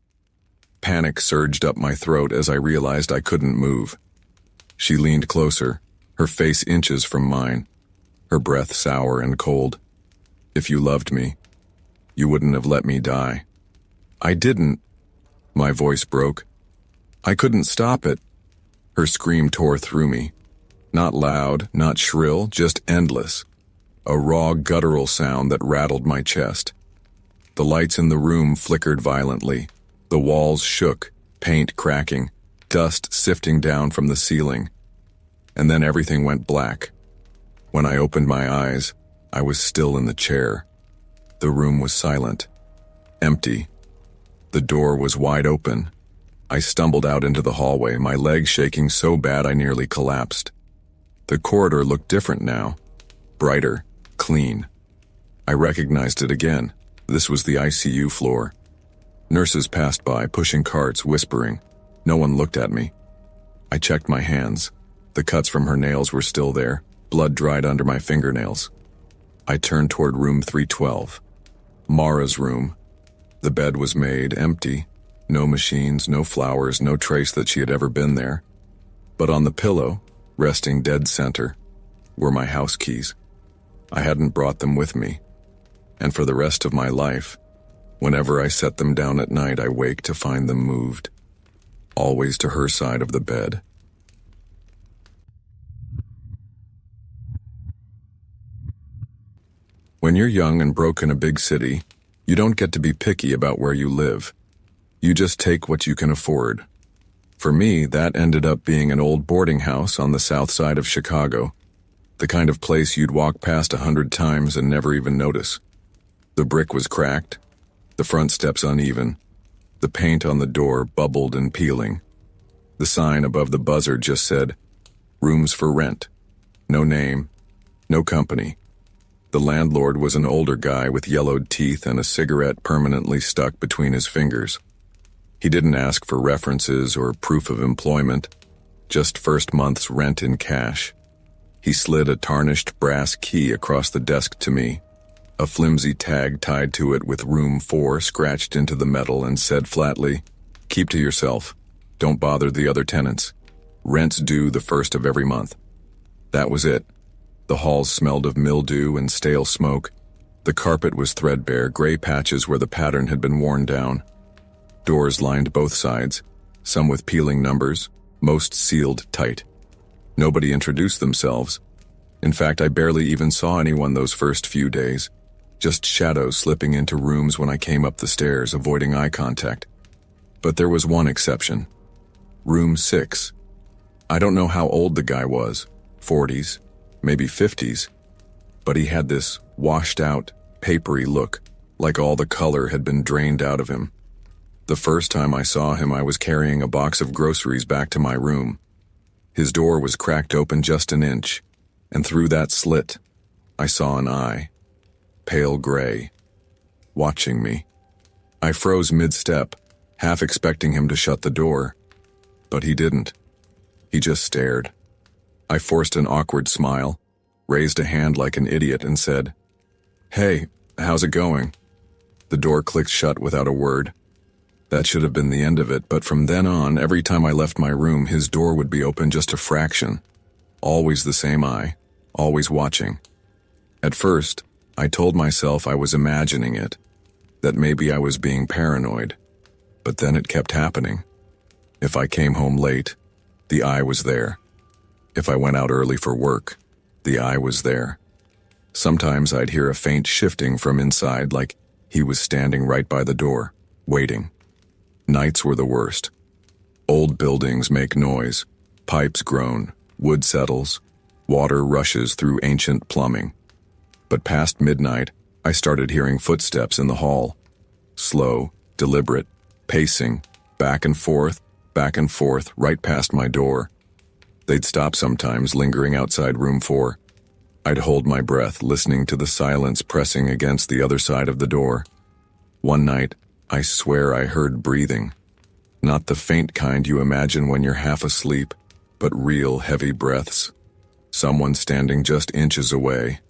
Panic surged up my throat as I realized I couldn't move. She leaned closer, her face inches from mine, her breath sour and cold. "If you loved me, you wouldn't have let me die." "I didn't." My voice broke. "I couldn't stop it." Her scream tore through me. Not loud, not shrill, just endless. A raw, guttural sound that rattled my chest. The lights in the room flickered violently. The walls shook, paint cracking, dust sifting down from the ceiling. And then everything went black. When I opened my eyes, I was still in the chair. The room was silent, empty. The door was wide open. I stumbled out into the hallway, my legs shaking so bad I nearly collapsed. The corridor looked different now, brighter, clean. I recognized it again. This was the ICU floor. Nurses passed by, pushing carts, whispering. No one looked at me. I checked my hands. The cuts from her nails were still there, blood dried under my fingernails. I turned toward room 312. Mara's room. The bed was made empty. No machines, no flowers, no trace that she had ever been there. But on the pillow, resting dead center, were my house keys. I hadn't brought them with me. And for the rest of my life, whenever I set them down at night, I wake to find them moved. Always to her side of the bed. When you're young and broke in a big city, you don't get to be picky about where you live. You just take what you can afford. For me, that ended up being an old boarding house on the south side of Chicago, the kind of place you'd walk past 100 times and never even notice. The brick was cracked, the front steps uneven, the paint on the door bubbled and peeling. The sign above the buzzer just said, "Rooms for rent." No name, no company. The landlord was an older guy with yellowed teeth and a cigarette permanently stuck between his fingers. He didn't ask for references or proof of employment, just first month's rent in cash. He slid a tarnished brass key across the desk to me, a flimsy tag tied to it with room 4 scratched into the metal, and said flatly, "Keep to yourself. Don't bother the other tenants. Rent's due the 1st of every month." That was it. The halls smelled of mildew and stale smoke. The carpet was threadbare, gray patches where the pattern had been worn down. Doors lined both sides, some with peeling numbers, most sealed tight. Nobody introduced themselves. In fact, I barely even saw anyone those first few days. Just shadows slipping into rooms when I came up the stairs, avoiding eye contact. But there was one exception. Room 6. I don't know how old the guy was, 40s, maybe 50s, but he had this washed-out, papery look, like all the color had been drained out of him. The first time I saw him, I was carrying a box of groceries back to my room. His door was cracked open just an inch, and through that slit, I saw an eye, pale gray, watching me. I froze mid-step, half expecting him to shut the door, but he didn't. He just stared. I forced an awkward smile, raised a hand like an idiot, and said, "Hey, how's it going?" The door clicked shut without a word. That should have been the end of it, but from then on, every time I left my room, his door would be open just a fraction. Always the same eye, always watching. At first, I told myself I was imagining it, that maybe I was being paranoid, but then it kept happening. If I came home late, the eye was there. If I went out early for work, the eye was there. Sometimes I'd hear a faint shifting from inside, like he was standing right by the door, waiting. Nights were the worst. Old buildings make noise, pipes groan, wood settles, water rushes through ancient plumbing. But past midnight, I started hearing footsteps in the hall. Slow, deliberate, pacing, back and forth, right past my door. They'd stop sometimes, lingering outside room 4. I'd hold my breath, listening to the silence pressing against the other side of the door. One night, I swear I heard breathing. Not the faint kind you imagine when you're half asleep, but real heavy breaths. Someone standing just inches away.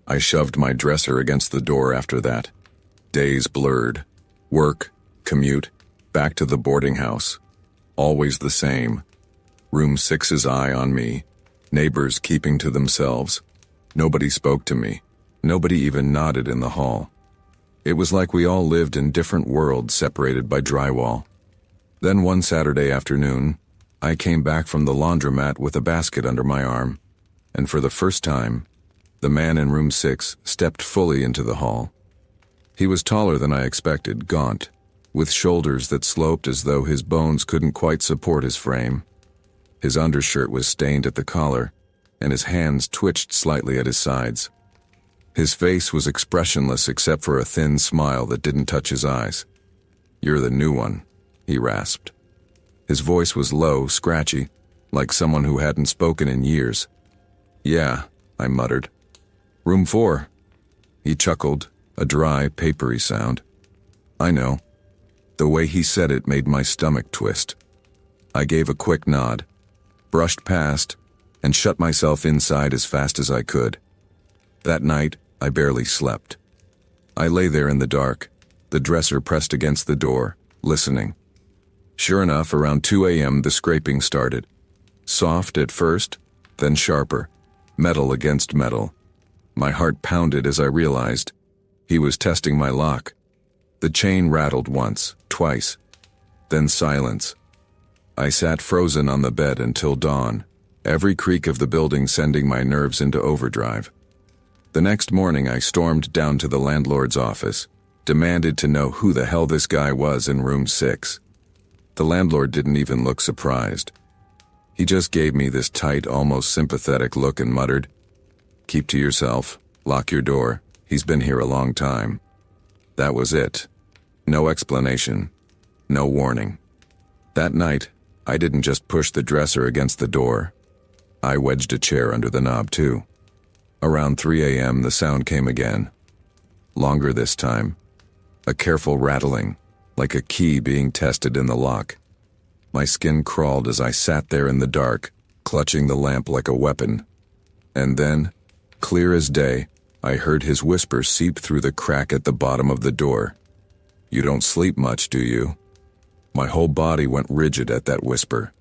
I shoved my dresser against the door after that. Days blurred. Work, commute, back to the boarding house. Always the same. Room 6's eye on me. Neighbors keeping to themselves. Nobody spoke to me. Nobody even nodded in the hall. It was like we all lived in different worlds separated by drywall. Then one Saturday afternoon, I came back from the laundromat with a basket under my arm, and for the first time, the man in room 6 stepped fully into the hall. He was taller than I expected, gaunt, with shoulders that sloped as though his bones couldn't quite support his frame. His undershirt was stained at the collar, and his hands twitched slightly at his sides. His face was expressionless except for a thin smile that didn't touch his eyes. "You're the new one," he rasped. His voice was low, scratchy, like someone who hadn't spoken in years. "Yeah," I muttered. "Room 4. He chuckled, a dry, papery sound. "I know." The way he said it made my stomach twist. I gave a quick nod, brushed past, and shut myself inside as fast as I could. That night, I barely slept. I lay there in the dark, the dresser pressed against the door, listening. Sure enough, around 2 a.m. the scraping started. Soft at first, then sharper, metal against metal. My heart pounded as I realized he was testing my lock. The chain rattled once, twice, then silence. I sat frozen on the bed until dawn, every creak of the building sending my nerves into overdrive. The next morning I stormed down to the landlord's office, demanded to know who the hell this guy was in room 6. The landlord didn't even look surprised. He just gave me this tight, almost sympathetic look and muttered, "Keep to yourself, lock your door, he's been here a long time." That was it. No explanation, no warning. That night, I didn't just push the dresser against the door. I wedged a chair under the knob too. Around 3 a.m. the sound came again. Longer this time. A careful rattling, like a key being tested in the lock. My skin crawled as I sat there in the dark, clutching the lamp like a weapon. And then, clear as day, I heard his whisper seep through the crack at the bottom of the door. "You don't sleep much, do you?" My whole body went rigid at that whisper.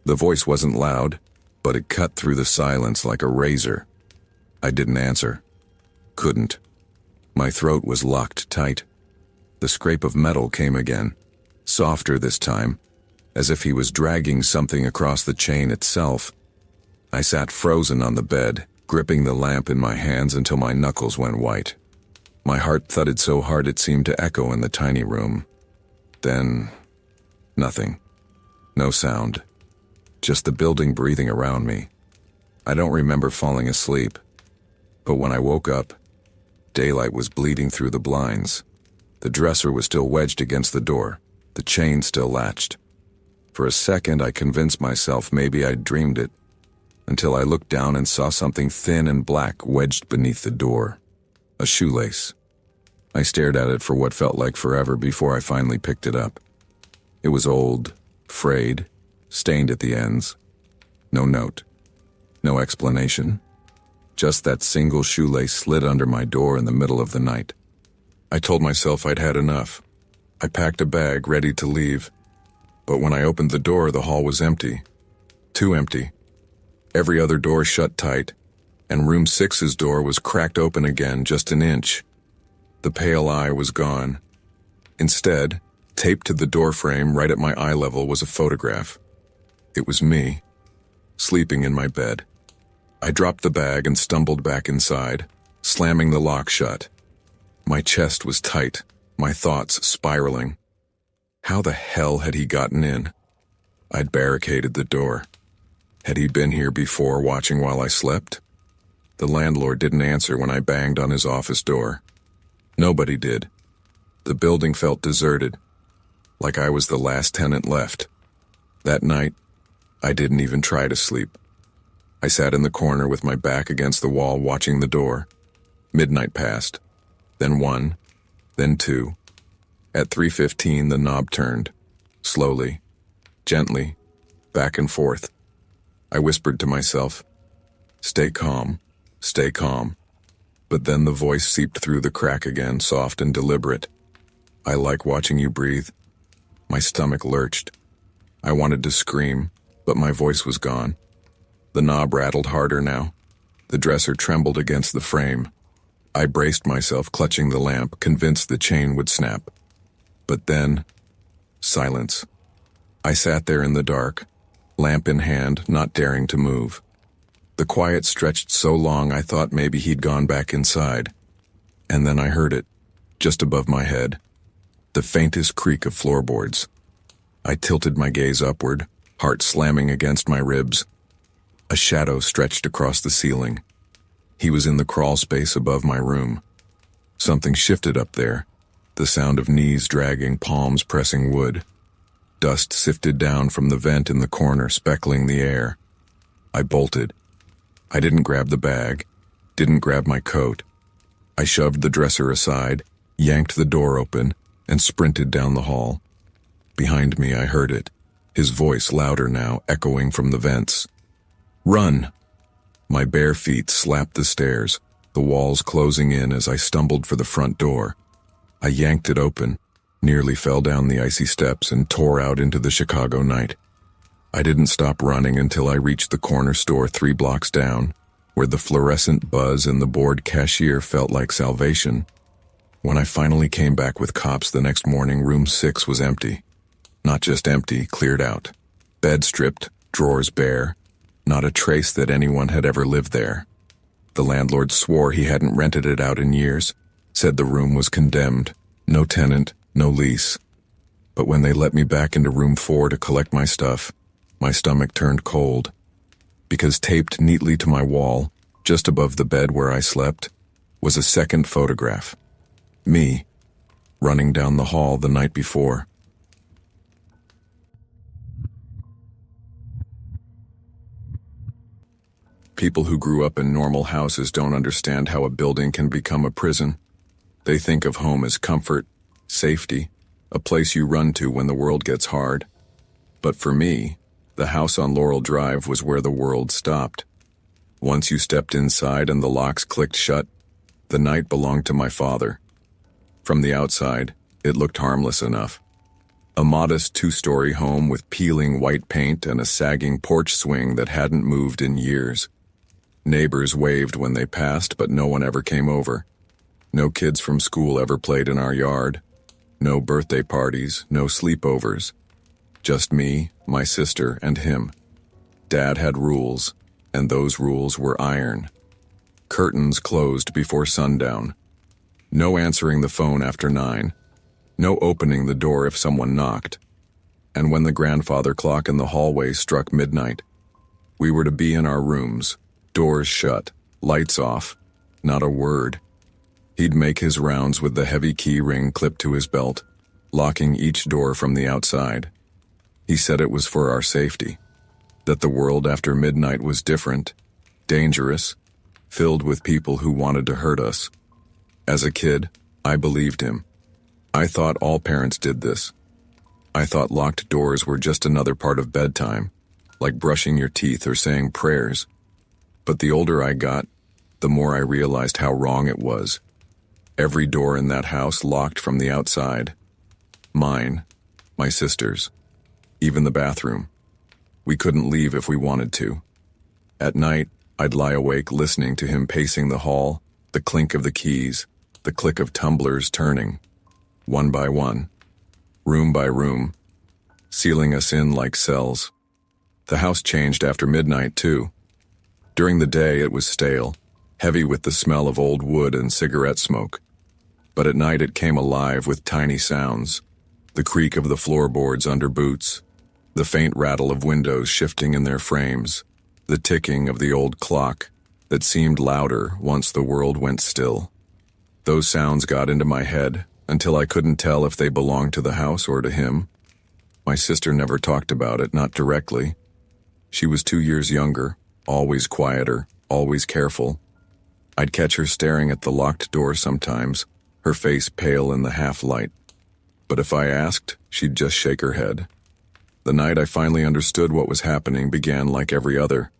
The voice wasn't loud, but it cut through the silence like a razor. I didn't answer. Couldn't. My throat was locked tight. The scrape of metal came again, softer this time, as if he was dragging something across the chain itself. I sat frozen on the bed, gripping the lamp in my hands until my knuckles went white. My heart thudded so hard it seemed to echo in the tiny room. Then, nothing. No sound. Just the building breathing around me. I don't remember falling asleep, but when I woke up, daylight was bleeding through the blinds. The dresser was still wedged against the door, the chain still latched. For a second, I convinced myself maybe I'd dreamed it, until I looked down and saw something thin and black wedged beneath the door. A shoelace. I stared at it for what felt like forever before I finally picked it up. It was old, frayed, stained at the ends. No note. No explanation. Just that single shoelace slid under my door in the middle of the night. I told myself I'd had enough. I packed a bag, ready to leave. But when I opened the door, the hall was empty. Too empty. Every other door shut tight, and room 6's door was cracked open again just an inch. The pale eye was gone. Instead, taped to the door frame right at my eye level was a photograph. It was me, sleeping in my bed. I dropped the bag and stumbled back inside, slamming the lock shut. My chest was tight, my thoughts spiraling. How the hell had he gotten in? I'd barricaded the door. Had he been here before, watching while I slept? The landlord didn't answer when I banged on his office door. Nobody did. The building felt deserted, like I was the last tenant left. That night, I didn't even try to sleep. I sat in the corner with my back against the wall watching the door. Midnight passed. Then 1, then 2. At 3:15, the knob turned. Slowly, gently, back and forth. I whispered to myself, "Stay calm, stay calm." But then the voice seeped through the crack again, soft and deliberate. "I like watching you breathe." My stomach lurched. I wanted to scream, but my voice was gone. The knob rattled harder now. The dresser trembled against the frame. I braced myself, clutching the lamp, convinced the chain would snap. But then, silence. I sat there in the dark, lamp in hand, not daring to move. The quiet stretched so long I thought maybe he'd gone back inside. And then I heard it, just above my head. The faintest creak of floorboards. I tilted my gaze upward, heart slamming against my ribs. A shadow stretched across the ceiling. He was in the crawl space above my room. Something shifted up there, the sound of knees dragging, palms pressing wood. Dust sifted down from the vent in the corner, speckling the air. I bolted. I didn't grab the bag, didn't grab my coat. I shoved the dresser aside, yanked the door open, and sprinted down the hall. Behind me, I heard it, his voice louder now, echoing from the vents. "Run!" My bare feet slapped the stairs, the walls closing in as I stumbled for the front door. I yanked it open, nearly fell down the icy steps and tore out into the Chicago night. I didn't stop running until I reached the corner store 3 blocks down, where the fluorescent buzz and the bored cashier felt like salvation. When I finally came back with cops the next morning, room 6 was empty. Not just empty, cleared out. Bed stripped, drawers bare. Not a trace that anyone had ever lived there. The landlord swore he hadn't rented it out in years, said the room was condemned, no tenant, no lease. But when they let me back into room 4 to collect my stuff, my stomach turned cold. Because taped neatly to my wall, just above the bed where I slept, was a second photograph. Me, running down the hall the night before. People who grew up in normal houses don't understand how a building can become a prison. They think of home as comfort, safety, a place you run to when the world gets hard. But for me, the house on Laurel Drive was where the world stopped. Once you stepped inside and the locks clicked shut, the night belonged to my father. From the outside, it looked harmless enough. A modest 2-story home with peeling white paint and a sagging porch swing that hadn't moved in years. Neighbors waved when they passed, but no one ever came over. No kids from school ever played in our yard. No birthday parties, no sleepovers. Just me, my sister, and him. Dad had rules. and those rules were iron. Curtains closed before sundown. No answering the phone after 9. No opening the door if someone knocked. And when the grandfather clock in the hallway struck midnight, we were to be in our rooms, doors shut, lights off, not a word. He'd make his rounds with the heavy key ring clipped to his belt, locking each door from the outside. He said it was for our safety, that the world after midnight was different, dangerous, filled with people who wanted to hurt us. As a kid, I believed him. I thought all parents did this. I thought locked doors were just another part of bedtime, like brushing your teeth or saying prayers. But the older I got, the more I realized how wrong it was. Every door in that house locked from the outside. Mine, my sister's, even the bathroom. We couldn't leave if we wanted to. At night, I'd lie awake listening to him pacing the hall, the clink of the keys, the click of tumblers turning, one by one, room by room, sealing us in like cells. The house changed after midnight, too. During the day, it was stale, heavy with the smell of old wood and cigarette smoke. But at night it came alive with tiny sounds, the creak of the floorboards under boots, the faint rattle of windows shifting in their frames, the ticking of the old clock that seemed louder once the world went still. Those sounds got into my head until I couldn't tell if they belonged to the house or to him. My sister never talked about it, not directly. She was 2 years younger, always quieter, always careful. I'd catch her staring at the locked door sometimes, her face pale in the half-light. But if I asked, she'd just shake her head. The night I finally understood what was happening began like every other.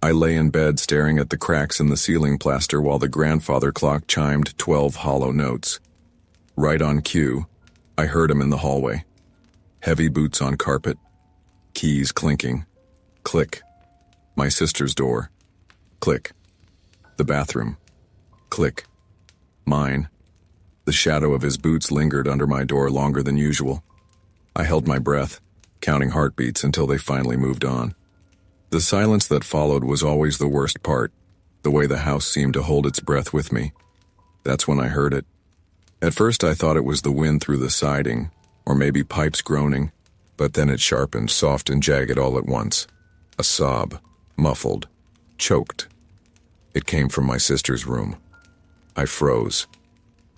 I lay in bed staring at the cracks in the ceiling plaster while the grandfather clock chimed 12 hollow notes. Right on cue, I heard him in the hallway. Heavy boots on carpet, keys clinking, click. My sister's door, click. The bathroom, click. Mine. The shadow of his boots lingered under my door longer than usual. I held my breath, counting heartbeats until they finally moved on. The silence that followed was always the worst part, the way the house seemed to hold its breath with me. That's when I heard it. At first I thought it was the wind through the siding, or maybe pipes groaning, but then it sharpened, soft and jagged all at once. A sob, muffled, choked. It came from my sister's room. I froze.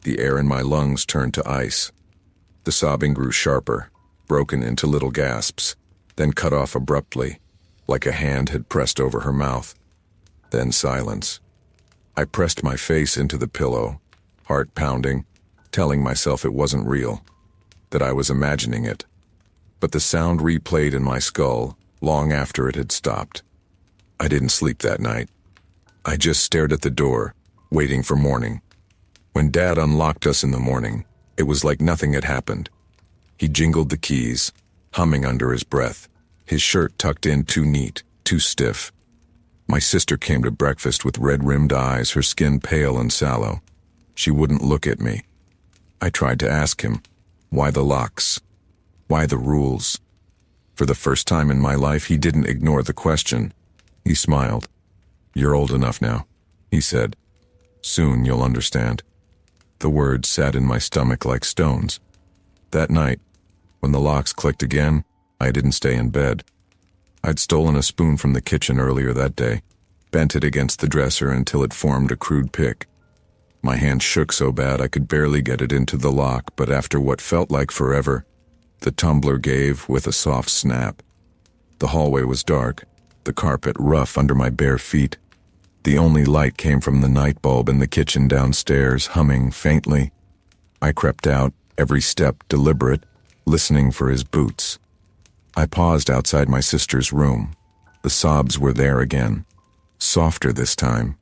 The air in my lungs turned to ice. The sobbing grew sharper, broken into little gasps, then cut off abruptly, like a hand had pressed over her mouth. Then silence. I pressed my face into the pillow, heart pounding, telling myself it wasn't real, that I was imagining it. But the sound replayed in my skull long after it had stopped. I didn't sleep that night. I just stared at the door, waiting for morning. When Dad unlocked us in the morning, it was like nothing had happened. He jingled the keys, humming under his breath, his shirt tucked in too neat, too stiff. My sister came to breakfast with red-rimmed eyes, her skin pale and sallow. She wouldn't look at me. I tried to ask him, why the locks? Why the rules? For the first time in my life, he didn't ignore the question. He smiled. "You're old enough now," he said. "Soon you'll understand." The words sat in my stomach like stones. That night, when the locks clicked again, I didn't stay in bed. I'd stolen a spoon from the kitchen earlier that day, bent it against the dresser until it formed a crude pick. My hand shook so bad I could barely get it into the lock, but after what felt like forever, the tumbler gave with a soft snap. The hallway was dark, the carpet rough under my bare feet. The only light came from the night bulb in the kitchen downstairs, humming faintly. I crept out, every step deliberate, listening for his boots. I paused outside my sister's room. The sobs were there again, softer this time.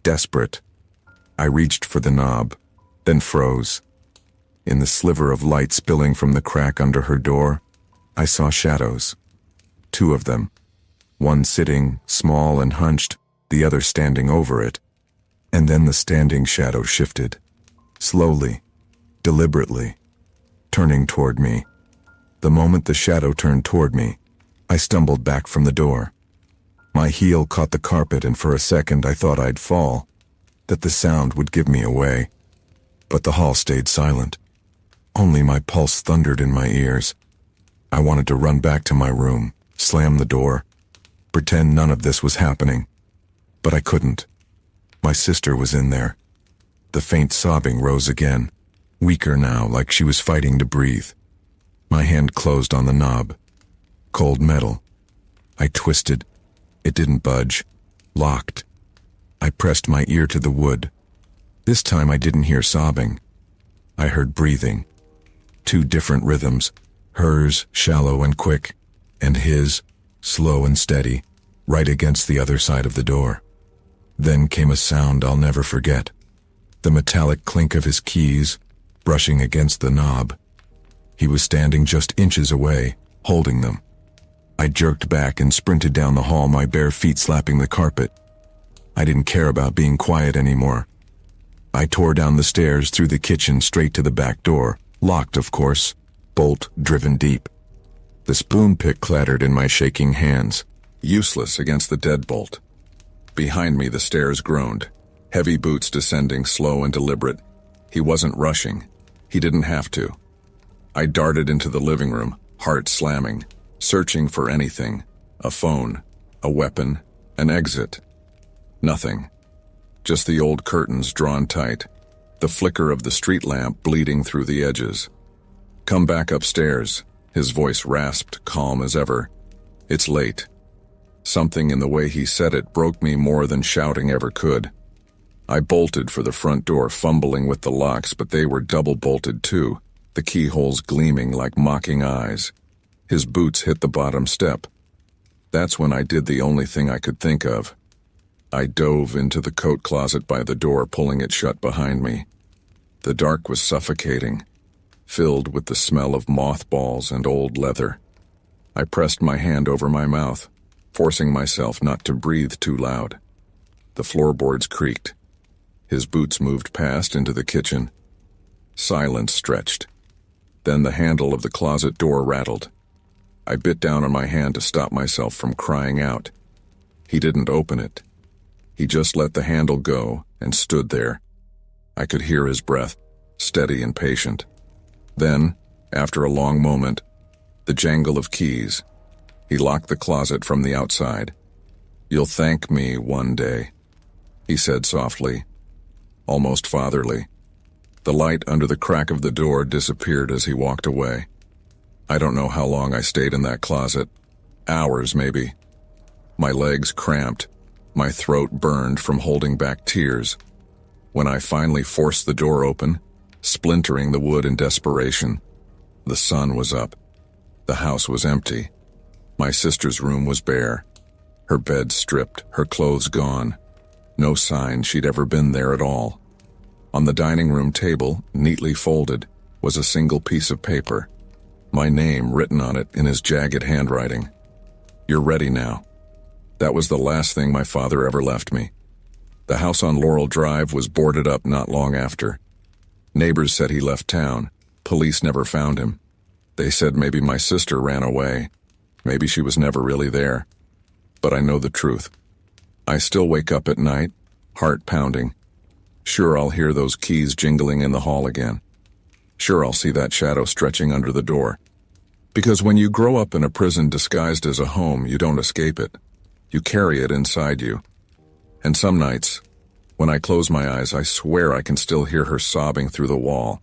Desperate, I reached for the knob, then froze. In the sliver of light spilling from the crack under her door, I saw shadows. 2 of them, one sitting, small and hunched, the other standing over it. And then the standing shadow shifted, slowly, deliberately, turning toward me. The moment the shadow turned toward me, I stumbled back from the door. My heel caught the carpet, and for a second I thought I'd fall, that the sound would give me away. But the hall stayed silent. Only my pulse thundered in my ears. I wanted to run back to my room, slam the door, pretend none of this was happening. But I couldn't. My sister was in there. The faint sobbing rose again, weaker now, like she was fighting to breathe. My hand closed on the knob. Cold metal. I twisted. It didn't budge. Locked. I pressed my ear to the wood. This time I didn't hear sobbing. I heard breathing. 2 different rhythms, hers shallow and quick, and his slow and steady, right against the other side of the door. Then came a sound I'll never forget. The metallic clink of his keys, brushing against the knob. He was standing just inches away, holding them. I jerked back and sprinted down the hall, my bare feet slapping the carpet. I didn't care about being quiet anymore. I tore down the stairs, through the kitchen, straight to the back door, locked of course, bolt driven deep. The spoon pick clattered in my shaking hands, useless against the deadbolt. Behind me the stairs groaned, heavy boots descending, slow and deliberate. He wasn't rushing. He didn't have to. I darted into the living room, heart slamming, searching for anything, a phone, a weapon, an exit. Nothing. Just the old curtains drawn tight, the flicker of the street lamp bleeding through the edges. "Come back upstairs," his voice rasped, calm as ever. "It's late." Something in the way he said it broke me more than shouting ever could. I bolted for the front door, fumbling with the locks, but they were double-bolted too, the keyholes gleaming like mocking eyes. His boots hit the bottom step. That's when I did the only thing I could think of. I dove into the coat closet by the door, pulling it shut behind me. The dark was suffocating, filled with the smell of mothballs and old leather. I pressed my hand over my mouth, forcing myself not to breathe too loud. The floorboards creaked. His boots moved past into the kitchen. Silence stretched. Then the handle of the closet door rattled. I bit down on my hand to stop myself from crying out. He didn't open it. He just let the handle go and stood there. I could hear his breath, steady and patient. Then, after a long moment, the jangle of keys. He locked the closet from the outside. "You'll thank me one day," he said softly, almost fatherly. The light under the crack of the door disappeared as he walked away. I don't know how long I stayed in that closet. Hours, maybe. My legs cramped. My throat burned from holding back tears. When I finally forced the door open, splintering the wood in desperation, the sun was up. The house was empty. My sister's room was bare. Her bed stripped, her clothes gone. No sign she'd ever been there at all. On the dining room table, neatly folded, was a single piece of paper. My name written on it in his jagged handwriting. "You're ready now." That was the last thing my father ever left me. The house on Laurel Drive was boarded up not long after. Neighbors said he left town. Police never found him. They said maybe my sister ran away. Maybe she was never really there. But I know the truth. I still wake up at night, heart pounding. Sure, I'll hear those keys jingling in the hall again. Sure, I'll see that shadow stretching under the door. Because when you grow up in a prison disguised as a home, you don't escape it. You carry it inside you. And some nights, when I close my eyes, I swear I can still hear her sobbing through the wall.